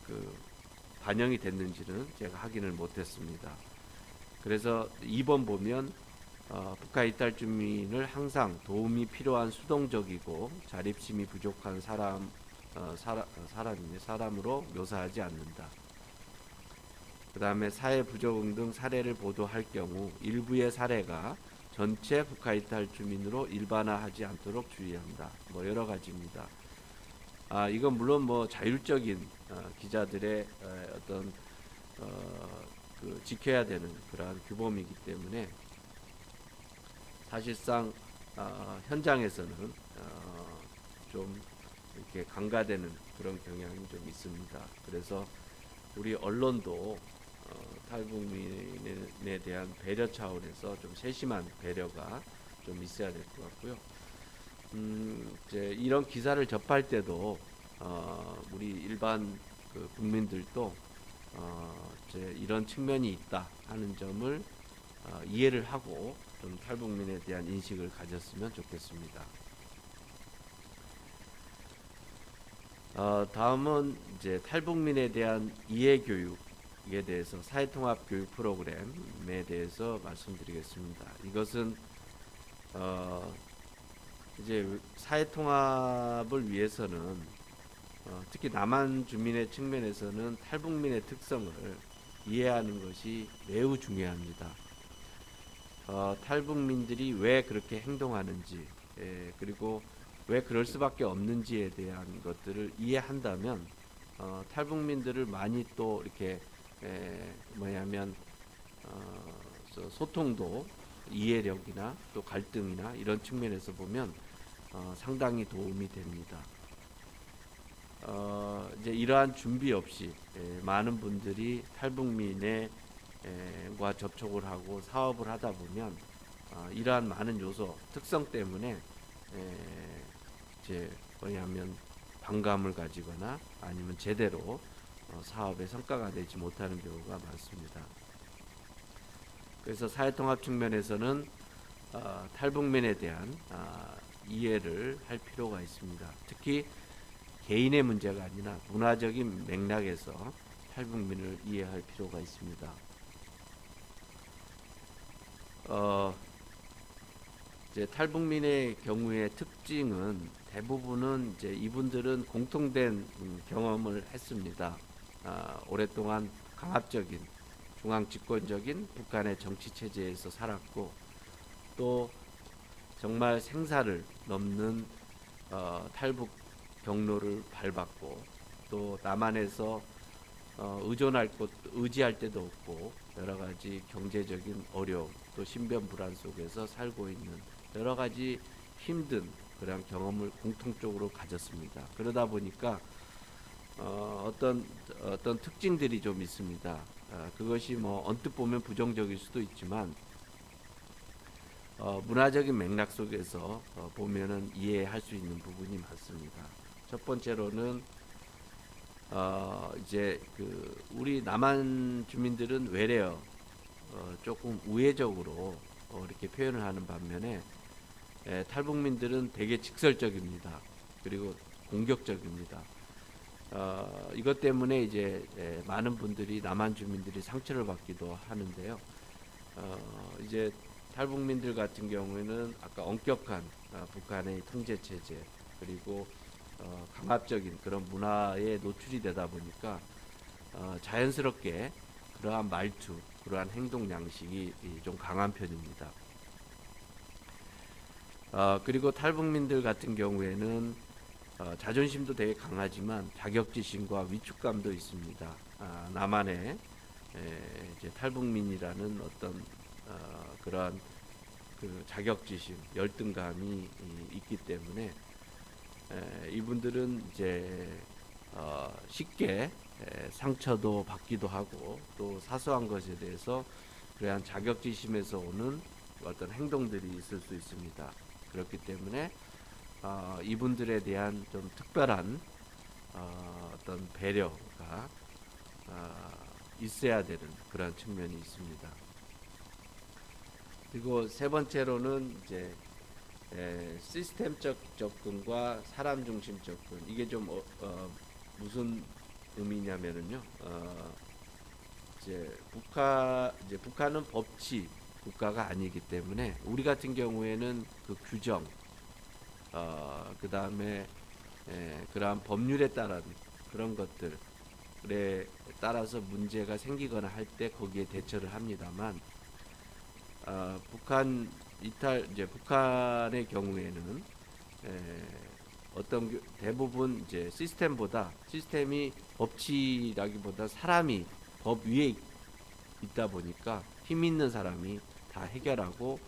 그 반영이 됐는지는 제가 확인을 못했습니다. 그래서 2번 보면 북한 이탈 주민을 항상 도움이 필요한 수동적이고 자립심이 부족한 사람으로 묘사하지 않는다. 그 다음에 사회 부적응 등 사례를 보도할 경우 일부의 사례가 전체 북한 이탈 주민으로 일반화하지 않도록 주의한다. 뭐 여러 가지입니다. 이건 물론 뭐 자율적인 기자들의 어떤 그 지켜야 되는 그러한 규범이기 때문에 사실상 현장에서는 좀 이렇게 강화되는 그런 경향이 좀 있습니다. 그래서 우리 언론도 탈북민에 대한 배려 차원에서 좀 세심한 배려가 좀 있어야 될 것 같고요. 이제 이런 기사를 접할 때도 우리 일반 그 국민들도 이제 이런 측면이 있다 하는 점을 이해를 하고 좀 탈북민에 대한 인식을 가졌으면 좋겠습니다. 다음은 이제 탈북민에 대한 이해 교육에 대해서 사회통합 교육 프로그램에 대해서 말씀드리겠습니다. 이것은 이제 사회통합을 위해서는 특히 남한 주민의 측면에서는 탈북민의 특성을 이해하는 것이 매우 중요합니다. 탈북민들이 왜 그렇게 행동하는지 그리고 왜 그럴 수밖에 없는지에 대한 것들을 이해한다면 탈북민들을 많이 또 이렇게 소통도 이해력이나 또 갈등이나 이런 측면에서 보면 상당히 도움이 됩니다. 이제 이러한 준비 없이 많은 분들이 탈북민과 접촉을 하고 사업을 하다 보면 이러한 많은 요소 특성 때문에 이제 반감을 가지거나 아니면 제대로 사업의 성과가 되지 못하는 경우가 많습니다. 그래서 사회통합 측면에서는 탈북민에 대한 이해를 할 필요가 있습니다. 특히 개인의 문제가 아니라 문화적인 맥락에서 탈북민을 이해할 필요가 있습니다. 이제 탈북민의 경우의 특징은 대부분은 이제 이분들은 공통된 경험을 했습니다. 오랫동안 강압적인 중앙 집권적인 북한의 정치 체제에서 살았고, 또 정말 생사를 넘는 탈북 경로를 밟았고, 또 남한에서 의지할 데도 없고 여러 가지 경제적인 어려움, 또 신변 불안 속에서 살고 있는 여러 가지 힘든 그런 경험을 공통적으로 가졌습니다. 그러다 보니까 어떤 특징들이 좀 있습니다. 그것이 뭐 언뜻 보면 부정적일 수도 있지만 문화적인 맥락 속에서 보면은 이해할 수 있는 부분이 많습니다. 첫 번째로는 이제 우리 남한 주민들은 외래어 조금 우회적으로 이렇게 표현을 하는 반면에 탈북민들은 되게 직설적입니다. 그리고 공격적입니다. 이것 때문에 이제 많은 분들이 남한 주민들이 상처를 받기도 하는데요. 이제 탈북민들 같은 경우에는 아까 엄격한 북한의 통제 체제, 그리고 강압적인 그런 문화에 노출이 되다 보니까 자연스럽게 그러한 말투, 그러한 행동 양식이 좀 강한 편입니다. 그리고 탈북민들 같은 경우에는 자존심도 되게 강하지만 자격지심과 위축감도 있습니다. 남한의 이제 탈북민이라는 어떤 그러한 그 자격지심, 열등감이 있기 때문에 이분들은 이제 쉽게 상처도 받기도 하고, 또 사소한 것에 대해서 그러한 자격지심에서 오는 어떤 행동들이 있을 수 있습니다. 그렇기 때문에 이분들에 대한 좀 특별한 어떤 배려가 있어야 되는 그런 측면이 있습니다. 그리고 세 번째로는 이제 시스템적 접근과 사람 중심 접근, 이게 좀 무슨 의미냐면은요, 이제 북한은 법치 국가가 아니기 때문에 우리 같은 경우에는 그 규정, 그 다음에 그러한 법률에 따른 그런 것들에 따라서 문제가 생기거나 할 때 거기에 대처를 합니다만, 이제 북한의 경우에는 대부분 이제 시스템이 법치라기보다 사람이 법 위에 있다 보니까 힘 있는 사람이 다 해결하고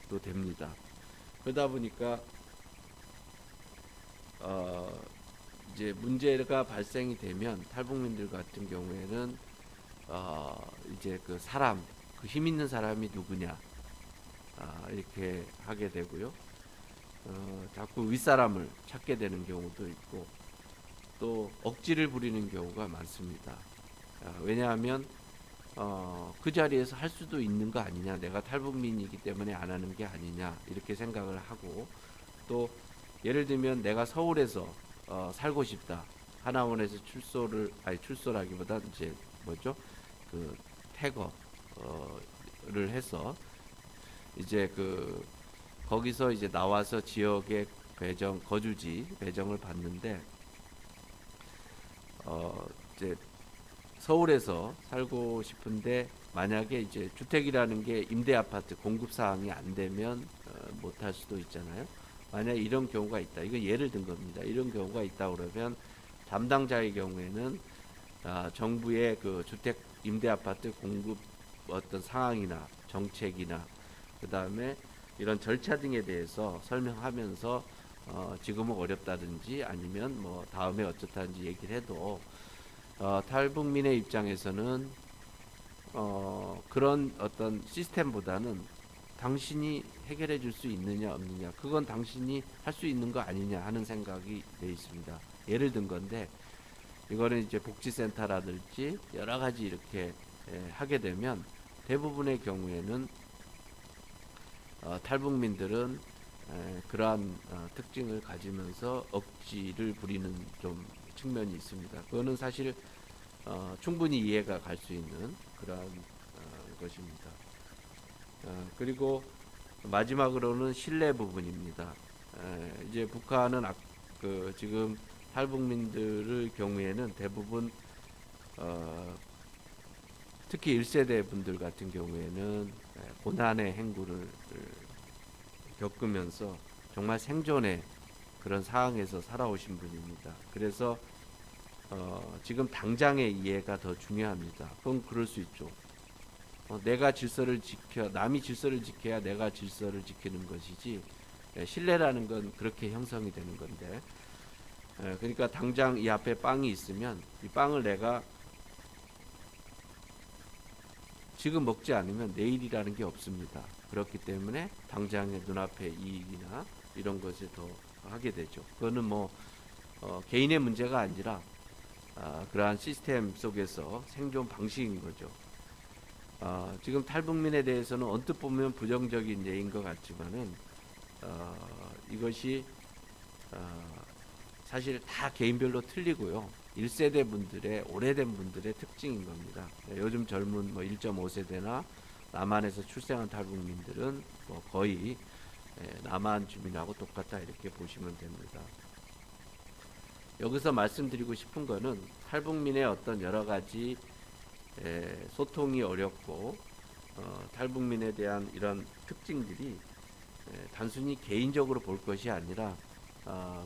또 됩니다. 그러다 보니까 이제 문제가 발생이 되면 탈북민들 같은 경우에는 이제 그 힘 있는 사람이 누구냐 이렇게 하게 되고요. 자꾸 윗사람을 찾게 되는 경우도 있고, 또 억지를 부리는 경우가 많습니다. 왜냐하면 그 자리에서 할 수도 있는 거 아니냐, 내가 탈북민이기 때문에 안 하는 게 아니냐 이렇게 생각을 하고, 또 예를 들면 내가 서울에서 살고 싶다, 하나원에서 출소라기보다 이제 뭐죠, 그 태거를 해서 이제 거기서 이제 나와서 지역의 거주지 배정을 받는데, 이제 서울에서 살고 싶은데 만약에 이제 주택이라는 게 임대 아파트 공급 사항이 안 되면 못할 수도 있잖아요. 만약 이런 경우가 있다, 이건 예를 든 겁니다. 이런 경우가 있다 그러면 담당자의 경우에는 정부의 그 주택 임대 아파트 공급 어떤 상황이나 정책이나 그 다음에 이런 절차 등에 대해서 설명하면서 지금은 어렵다든지 아니면 뭐 다음에 어쩌다든지 얘기를 해도 탈북민의 입장에서는 그런 어떤 시스템보다는 당신이 해결해 줄 수 있느냐 없느냐, 그건 당신이 할 수 있는 거 아니냐 하는 생각이 돼 있습니다. 예를 든 건데, 이거는 이제 복지센터라든지 여러 가지 이렇게 하게 되면 대부분의 경우에는 탈북민들은 그러한 특징을 가지면서 억지를 부리는 좀 측면이 있습니다. 그거는 사실 충분히 이해가 갈 수 있는 그러한 것입니다. 그리고 마지막으로는 신뢰 부분입니다. 이제 북한은 지금 탈북민들의 경우에는 대부분 특히 1세대 분들 같은 경우에는 고난의 행구를 겪으면서 정말 생존의 그런 상황에서 살아오신 분입니다. 그래서 지금 당장의 이해가 더 중요합니다. 그건 그럴 수 있죠. 내가 질서를 남이 질서를 지켜야 내가 질서를 지키는 것이지, 신뢰라는 건 그렇게 형성이 되는 건데, 그러니까 당장 이 앞에 빵이 있으면 이 빵을 내가 지금 먹지 않으면 내일이라는 게 없습니다. 그렇기 때문에 당장의 눈앞의 이익이나 이런 것을 더 하게 되죠. 그거는 뭐 개인의 문제가 아니라 그러한 시스템 속에서 생존 방식인 거죠. 지금 탈북민에 대해서는 언뜻 보면 부정적인 예인 것 같지만은 이것이 사실 다 개인별로 틀리고요. 1세대 분들의 오래된 분들의 특징인 겁니다. 요즘 젊은 1.5세대나 남한에서 출생한 탈북민들은 뭐 거의 남한 주민하고 똑같다 이렇게 보시면 됩니다. 여기서 말씀드리고 싶은 거는 탈북민의 어떤 여러 가지 소통이 어렵고 탈북민에 대한 이런 특징들이 단순히 개인적으로 볼 것이 아니라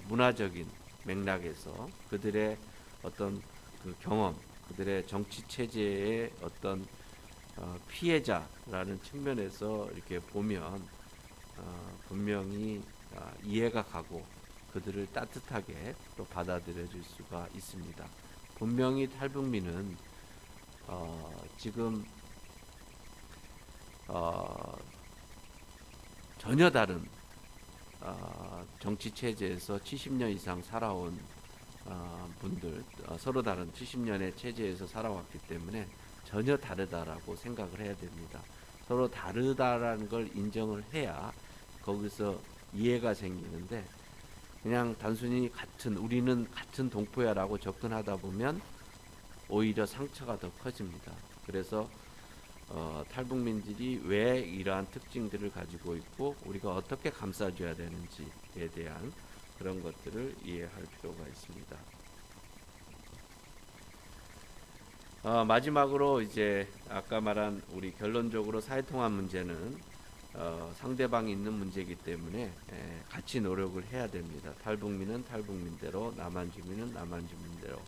문화적인 맥락에서 그들의 어떤 그 경험, 그들의 정치 체제의 어떤 피해자라는 측면에서 이렇게 보면 분명히 이해가 가고 그들을 따뜻하게 또 받아들여질 수가 있습니다. 분명히 탈북민은 지금 전혀 다른 정치 체제에서 70년 이상 살아온 분들, 서로 다른 70년의 체제에서 살아왔기 때문에 전혀 다르다라고 생각을 해야 됩니다. 서로 다르다라는 걸 인정을 해야 거기서 이해가 생기는데, 그냥 단순히 우리는 같은 동포야라고 접근하다 보면 오히려 상처가 더 커집니다. 그래서 탈북민들이 왜 이러한 특징들을 가지고 있고 우리가 어떻게 감싸줘야 되는지에 대한 그런 것들을 이해할 필요가 있습니다. 마지막으로 이제 아까 말한 우리 결론적으로 사회통합 문제는 상대방이 있는 문제이기 때문에 같이 노력을 해야 됩니다. 탈북민은 탈북민대로, 남한 주민은 남한 주민대로,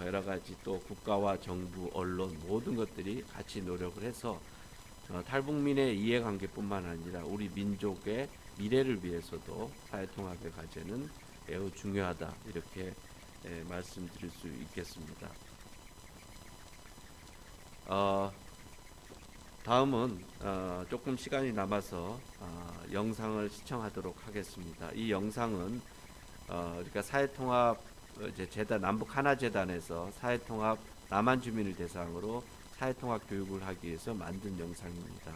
여러 가지 또 국가와 정부, 언론 모든 것들이 같이 노력을 해서 탈북민의 이해관계뿐만 아니라 우리 민족의 미래를 위해서도 사회통합의 과제는 매우 중요하다 이렇게 말씀드릴 수 있겠습니다. 다음은 조금 시간이 남아서 영상을 시청하도록 하겠습니다. 이 영상은 그러니까 사회통합 재단 남북 하나 재단에서 사회통합 남한 주민을 대상으로 사회통합 교육을 하기 위해서 만든 영상입니다.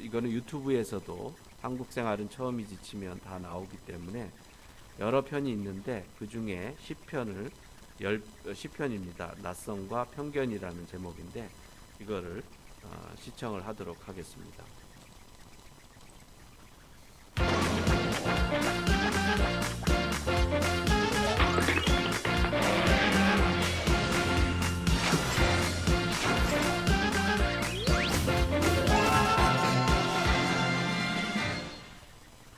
이거는 유튜브에서도 한국생활은 처음이지 치면 다 나오기 때문에 여러 편이 있는데 그 중에 10편입니다. 낯선과 편견이라는 제목인데 이거를 시청을 하도록 하겠습니다.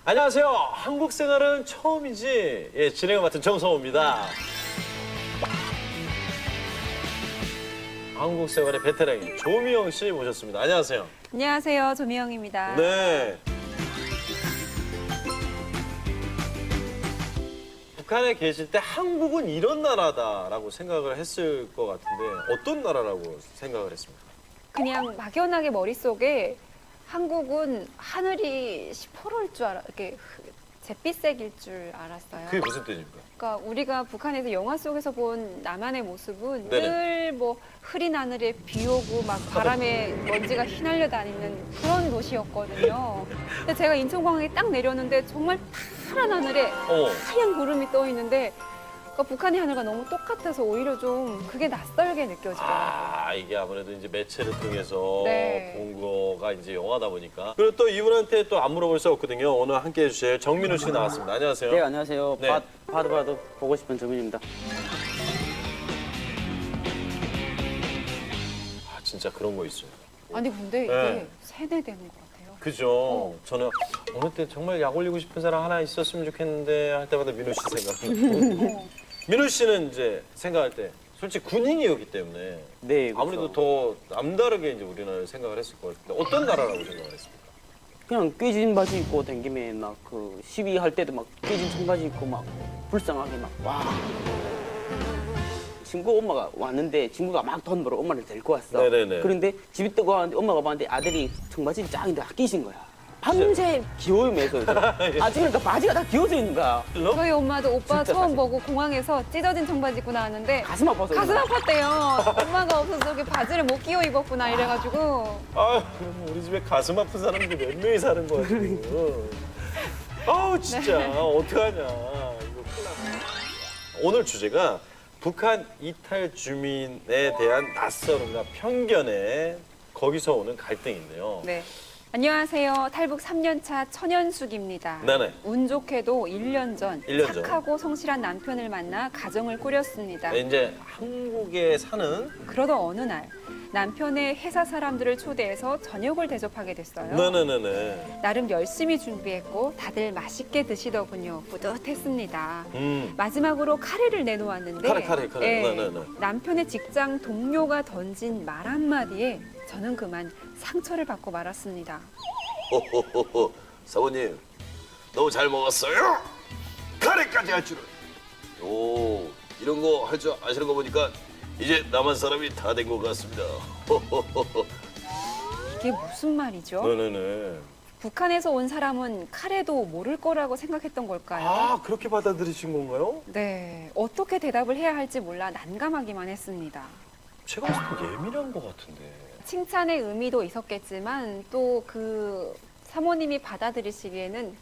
안녕하세요. 한국 생활은 처음이지. 예, 진행을 맡은 정성호입니다. 한국 생활의 베테랑인 조미영 씨 모셨습니다. 안녕하세요. 안녕하세요. 조미영입니다. 네. 북한에 계실 때 한국은 이런 나라다라고 생각을 했을 것 같은데 어떤 나라라고 생각을 했습니까? 그냥 막연하게 머릿속에 한국은 하늘이 시퍼럴 줄 이렇게 잿빛색일 줄 알았어요. 그게 무슨 뜻입니까? 그러니까 우리가 북한에서 영화 속에서 본 남한의 모습은 네네. 늘 뭐 흐린 하늘에 비 오고 막 바람에 먼지가 휘날려 다니는 그런 도시였거든요. 근데 제가 인천공항에 딱 내렸는데 정말 파란 하늘에 하얀 구름이 떠 있는데 그러니까 북한의 하늘과 너무 똑같아서 오히려 좀 그게 낯설게 느껴지더라고요. 아, 이게 아무래도 이제 매체를 통해서 네. 본 거가 이제 영화다 보니까. 그리고 또 이분한테 또 안 물어볼 수 없거든요. 오늘 함께 해주실 정민우 씨 나왔습니다. 안녕하세요. 네, 안녕하세요. 네. 봐도 보고 싶은 정민입니다. 아, 진짜 그런 거 있어요. 아니 근데 이게 네. 세뇌되는 것 같아요. 그죠. 저는 어느 때 정말 약 올리고 싶은 사람 하나 있었으면 좋겠는데 할 때마다 민우 씨 생각나고. 민우 씨는 이제 생각할 때 솔직히 군인이었기 때문에 네, 그렇죠. 아무래도 더 남다르게 이제 우리나라를 생각을 했을 것 같은데 어떤 나라라고 생각을 했습니까? 그냥 꿰진 바지 입고 댕김에 막 그 시위할 때도 막 꿰진 청바지 입고 막 불쌍하게 막 와. 친구 엄마가 왔는데 친구가 막 돈 벌어 엄마를 데리고 왔어. 네네네. 그런데 집이 뜨거웠는데 엄마가 봤는데 아들이 청바지 짱인데 아끼신 거야. 밤새 기어오면서 아직 그러니까 바지가 다 기어져 있는 거야. 저희 엄마도 오빠 진짜 처음 사실. 보고 공항에서 찢어진 청바지 입고 나왔는데 가슴 아파서. 가슴 아팠대요. 엄마가 없어서 저렇게 바지를 못 끼워 입었구나 이래가지고 아, 그럼 우리 집에 가슴 아픈 사람들 몇 명이 사는 거야 지금. 아우 진짜 어떡하냐. 이거 큰일 났네. 오늘 주제가 북한 이탈 주민에 대한 낯설음과 편견에 거기서 오는 갈등인데요. 네. 안녕하세요. 탈북 3년차 천연숙입니다. 네네. 운 좋게도 1년 전 1년 전. 착하고 성실한 남편을 만나 가정을 꾸렸습니다. 네, 이제 한국에 사는 그러던 어느 날 남편의 회사 사람들을 초대해서 저녁을 대접하게 됐어요. 네네네네. 나름 열심히 준비했고 다들 맛있게 드시더군요. 뿌듯했습니다. 마지막으로 카레를 내놓았는데 카레. 네네네. 남편의 직장 동료가 던진 말 한마디에 저는 그만 상처를 받고 말았습니다. 호호호호 사모님 너무 잘 먹었어요. 카레까지 할 줄은. 오 이런 거 할 줄 아시는 거 보니까 이제 남한 사람이 다 된 것 같습니다. 호호호호. 이게 무슨 말이죠? 네네네. 북한에서 온 사람은 카레도 모를 거라고 생각했던 걸까요? 아 그렇게 받아들이신 건가요? 네, 어떻게 대답을 해야 할지 몰라 난감하기만 했습니다. 제가 봤을 때 예민한 것 같은데. 칭찬의 의미도 있었겠지만 또 그 사모님이 받아들이시기에는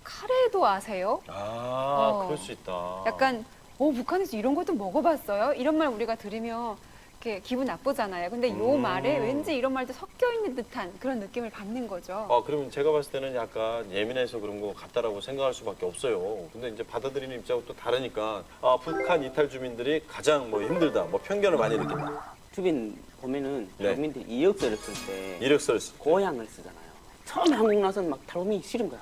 카레도 아세요? 아 그럴 수 있다. 약간 북한에서 이런 것도 먹어봤어요? 이런 말 우리가 들으면 이렇게 기분 나쁘잖아요. 근데 요 말에 왠지 이런 말도 섞여 있는 듯한 그런 느낌을 받는 거죠. 아 그러면 제가 봤을 때는 약간 예민해서 그런 거 같다라고 생각할 수밖에 없어요. 근데 이제 받아들이는 입장하고 또 다르니까 아 북한 이탈 주민들이 가장 뭐 힘들다, 뭐 편견을 많이 느낀다. 주변 보면은 네. 국민들이 이력서를 쓸 때 이력서를 쓰. 고향을 쓰잖아요. 처음에 한국 나서는 막 탈북민이 싫은 거야.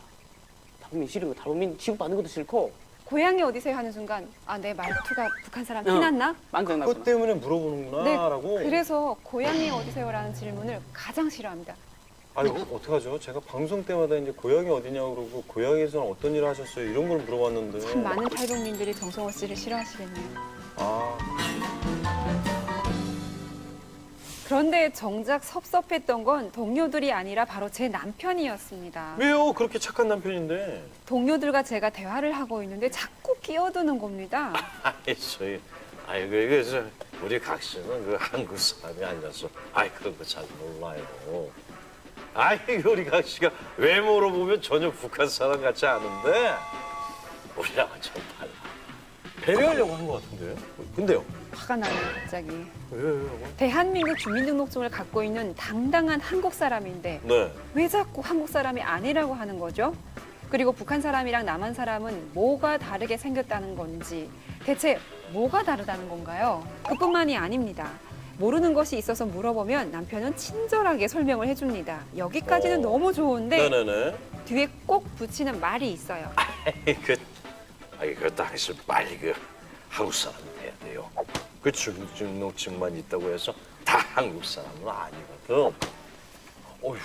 탈북민 취급받는 것도 싫고 고향이 어디세요 하는 순간 아, 내 말투가 북한 사람 티났나? 만족 그것 나고. 때문에 네, 물어보는구나라고. 그래서 고향이 어디세요라는 질문을 가장 싫어합니다. 아니 어떡하죠? 제가 방송 때마다 이제 고향이 어디냐고 그러고 고향에서는 어떤 일을 하셨어요? 이런 걸 물어봤는데. 참 많은 탈북민들이 정성호 씨를 싫어하시겠네요. 아 그런데 정작 섭섭했던 건 동료들이 아니라 바로 제 남편이었습니다. 왜요? 그렇게 착한 남편인데. 동료들과 제가 대화를 하고 있는데 자꾸 끼어드는 겁니다. 아이 저희 아이고 이거 저 우리 각 씨는 그 한국 사람이 아니라서 아이 그런 거 잘 몰라요. 아이 우리 각 씨가 외모로 보면 전혀 북한 사람 같지 않은데 우리랑은 좀 달라. 배려하려고 한 것 같은데요? 근데요? 화가 나요, 갑자기. 왜요? 대한민국 주민등록증을 갖고 있는 당당한 한국 사람인데 네. 왜 자꾸 한국 사람이 아니라고 하는 거죠? 그리고 북한 사람이랑 남한 사람은 뭐가 다르게 생겼다는 건지 대체 뭐가 다르다는 건가요? 그뿐만이 아닙니다. 모르는 것이 있어서 물어보면 남편은 친절하게 설명을 해줍니다. 여기까지는 너무 좋은데 네네네. 뒤에 꼭 붙이는 말이 있어요. 그 당신 빨리 그 한국 사람이 돼야 돼요. 그 주민등록증만 있다고 해서 다 한국 사람은 아니거든. 어휴.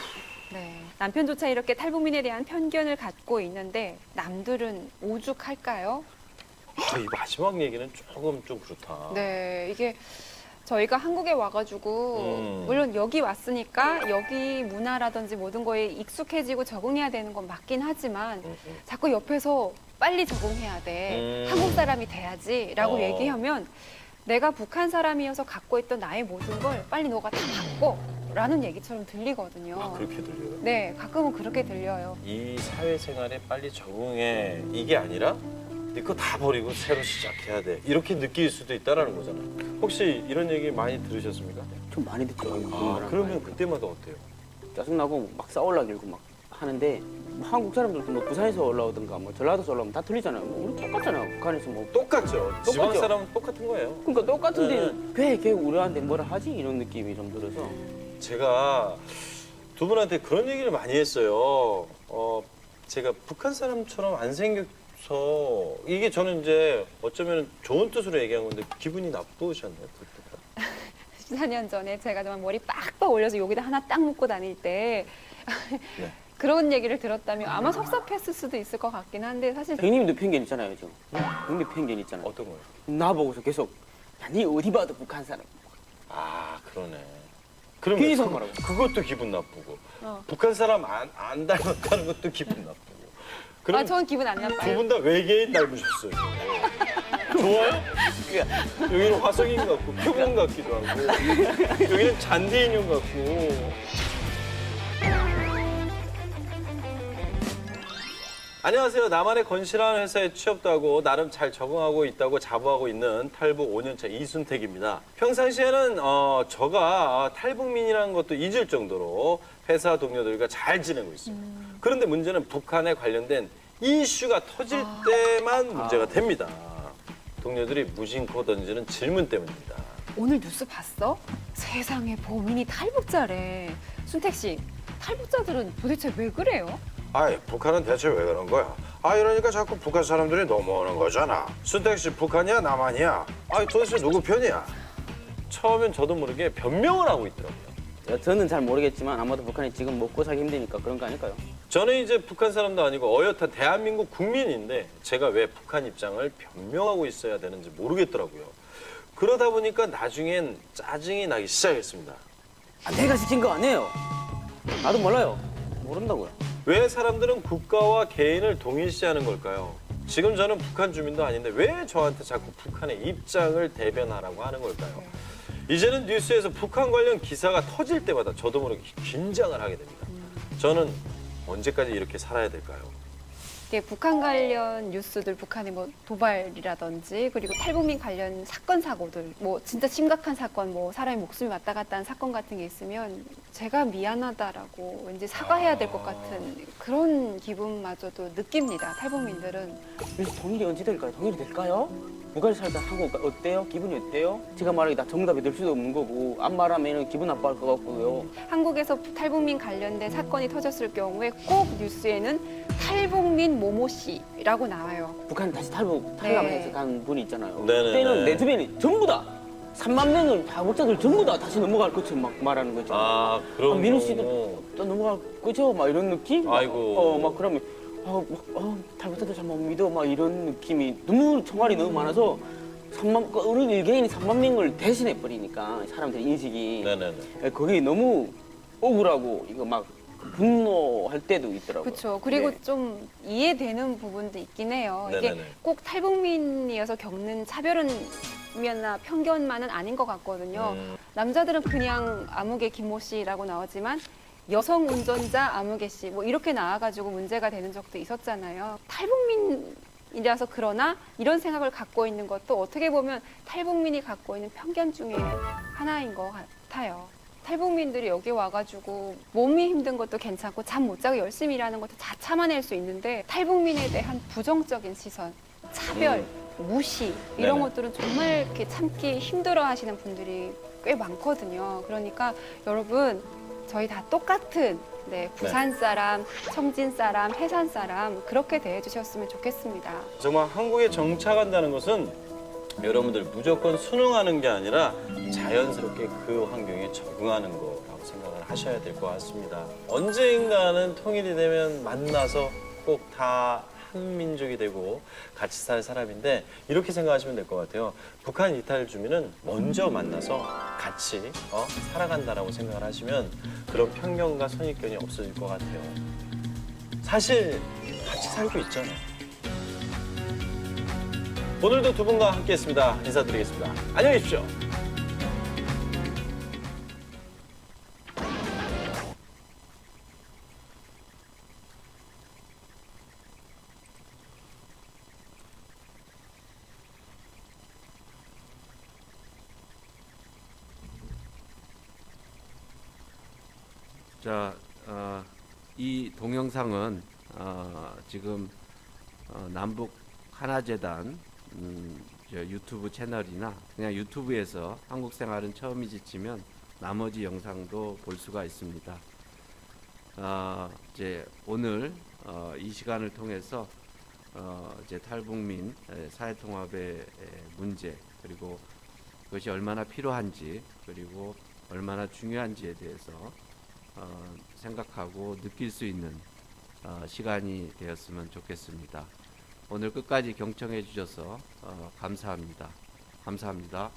네, 남편조차 이렇게 탈북민에 대한 편견을 갖고 있는데 남들은 오죽할까요? 아, 이 마지막 얘기는 조금 좀 그렇다. 네, 이게 저희가 한국에 와가지고 물론 여기 왔으니까 여기 문화라든지 모든 거에 익숙해지고 적응해야 되는 건 맞긴 하지만 자꾸 옆에서 빨리 적응해야 돼. 한국 사람이 돼야지라고 얘기하면 내가 북한 사람이어서 갖고 있던 나의 모든 걸 빨리 너가 다 바꿔라는 얘기처럼 들리거든요. 아, 그렇게 들려요? 네, 가끔은 그렇게 들려요. 이 사회생활에 빨리 적응해 이게 아니라 네 거 다 버리고 새로 시작해야 돼 이렇게 느낄 수도 있다라는 거잖아요. 혹시 이런 얘기 많이 들으셨습니까? 좀 많이 듣죠. 아, 그러면 그때마다 어때요? 짜증나고 막 싸우려고 막 하는데 뭐 한국 사람들도 뭐 부산에서 올라오든가 뭐 전라도에서 올라오면 다 틀리잖아요. 뭐 우리 똑같잖아요. 북한에서 뭐 똑같죠. 지방 똑같죠. 사람은 똑같은 거예요. 그러니까 똑같은데 걔 우리한테 뭐라 하지? 이런 느낌이 좀 들어서 제가 두 분한테 그런 얘기를 많이 했어요. 제가 북한 사람처럼 안 생겨서 이게 저는 이제 어쩌면 좋은 뜻으로 얘기한 건데 기분이 나쁘셨나요? 14년 전에 제가 정말 머리 빡빡 올려서 여기다 하나 딱 묶고 다닐 때 네. 그런 얘기를 들었다면 아마 섭섭했을 수도 있을 것 같긴 한데 사실 형님도 편견 있잖아요, 지금. 형님 편견 있잖아요. 어떤 거요? 나 보고서 계속 야, 니 어디 봐도 북한 사람. 아, 그러네. 그러면 계속 말하고. 그것도 기분 나쁘고 어. 북한 사람 안 닮았다는 것도 기분 나쁘고. 그럼 전 기분 안 두 나빠요. 분 다 외계인 닮으셨어요. 좋아요? 여기는 화성인 같고 표범 같기도 하고 여기는 잔디 인형 같고. 안녕하세요. 나만의 건실한 회사에 취업도 하고 나름 잘 적응하고 있다고 자부하고 있는 탈북 5년차 이순택입니다. 평상시에는 저가 탈북민이라는 것도 잊을 정도로 회사 동료들과 잘 지내고 있어요. 그런데 문제는 북한에 관련된 이슈가 터질 때만 문제가 됩니다. 동료들이 무심코 던지는 질문 때문입니다. 오늘 뉴스 봤어? 세상에 범인이 탈북자래. 순택 씨, 탈북자들은 도대체 왜 그래요? 아이, 북한은 대체 왜 그런 거야? 아, 이러니까 자꾸 북한 사람들이 넘어오는 거잖아. 순택 씨, 북한이야, 남한이야? 아이, 도대체 누구 편이야? 처음엔 저도 모르게 변명을 하고 있더라고요. 저는 잘 모르겠지만 아마도 북한이 지금 먹고 살기 힘드니까 그런 거 아닐까요? 저는 이제 북한 사람도 아니고 어엿한 대한민국 국민인데 제가 왜 북한 입장을 변명하고 있어야 되는지 모르겠더라고요. 그러다 보니까 나중엔 짜증이 나기 시작했습니다. 아, 내가 시킨 거 아니에요. 나도 몰라요. 모른다고요. 왜 사람들은 국가와 개인을 동일시하는 걸까요? 지금 저는 북한 주민도 아닌데 왜 저한테 자꾸 북한의 입장을 대변하라고 하는 걸까요? 이제는 뉴스에서 북한 관련 기사가 터질 때마다 저도 모르게 긴장을 하게 됩니다. 저는 언제까지 이렇게 살아야 될까요? 이게 북한 관련 뉴스들, 북한의 뭐 도발이라든지 그리고 탈북민 관련 사건 사고들, 뭐 진짜 심각한 사건, 뭐 사람의 목숨이 왔다 갔다 하는 사건 같은 게 있으면 제가 미안하다라고 왠지 사과해야 될 것 같은 그런 기분마저도 느낍니다. 탈북민들은. 그래서 통일이 언제 될까요? 통일이 될까요? 북한에 살다 한국 어때요? 기분이 어때요? 제가 말하기 다 정답이 될 수도 없는 거고 안 말하면 기분 나빠할 것 같고요. 한국에서 탈북민 관련된 사건이 터졌을 경우에 꼭 뉴스에는 탈북민 모모 씨라고 나와요. 북한 다시 탈북해서 네. 간 분이 있잖아요. 네네네. 그때는 내 주변에 전부 다 3만 명을 탈북자들 전부 다 다시 넘어갈 것처럼 막 말하는 거죠. 아, 그럼 민우 씨도 또 넘어갈 거죠? 막 이런 느낌? 아이고. 막 그러면 탈북자들 잘 못 믿어 막 이런 느낌이 너무 총알이 너무 많아서 우리 일개인이 3만 명을 대신해 버리니까 사람들 인식이 네네네. 그게 너무 억울하고 이거 막 분노할 때도 있더라고요. 그렇죠. 그리고 네. 좀 이해되는 부분도 있긴 해요. 이게 네네네. 꼭 탈북민이어서 겪는 차별이나 편견만은 아닌 것 같거든요. 남자들은 그냥 아무개 김모 씨라고 나오지만 여성 운전자 아무개 씨 뭐 이렇게 나와가지고 문제가 되는 적도 있었잖아요. 탈북민이라서 그러나 이런 생각을 갖고 있는 것도 어떻게 보면 탈북민이 갖고 있는 편견 중에 하나인 것 같아요. 탈북민들이 여기 와가지고 몸이 힘든 것도 괜찮고 잠 못 자고 열심히 일하는 것도 다 참아낼 수 있는데 탈북민에 대한 부정적인 시선, 차별, 무시 이런 네네. 것들은 정말 이렇게 참기 힘들어하시는 분들이 꽤 많거든요. 그러니까 여러분 저희 다 똑같은 부산 사람, 청진 사람, 해산 사람 그렇게 대해주셨으면 좋겠습니다. 정말 한국에 정착한다는 것은 여러분들 무조건 순응하는 게 아니라 자연스럽게 그 환경에 적응하는 거라고 생각을 하셔야 될 것 같습니다. 언젠가는 통일이 되면 만나서 꼭 다 한 민족이 되고 같이 살 사람인데 이렇게 생각하시면 될 것 같아요. 북한 이탈 주민은 먼저 만나서 같이 살아간다라고 생각을 하시면 그런 편견과 선입견이 없어질 것 같아요. 사실 같이 살고 있잖아요. 오늘도 두 분과 함께했습니다. 인사드리겠습니다. 안녕히 계십시오. 자, 이 동영상은 지금 남북 하나재단 저 유튜브 채널이나 그냥 유튜브에서 한국 생활은 처음이지 치면 나머지 영상도 볼 수가 있습니다. 이제 오늘 이 시간을 통해서 이제 탈북민 사회통합의 문제 그리고 그것이 얼마나 필요한지 그리고 얼마나 중요한지에 대해서 생각하고 느낄 수 있는 시간이 되었으면 좋겠습니다. 오늘 끝까지 경청해 주셔서 감사합니다. 감사합니다.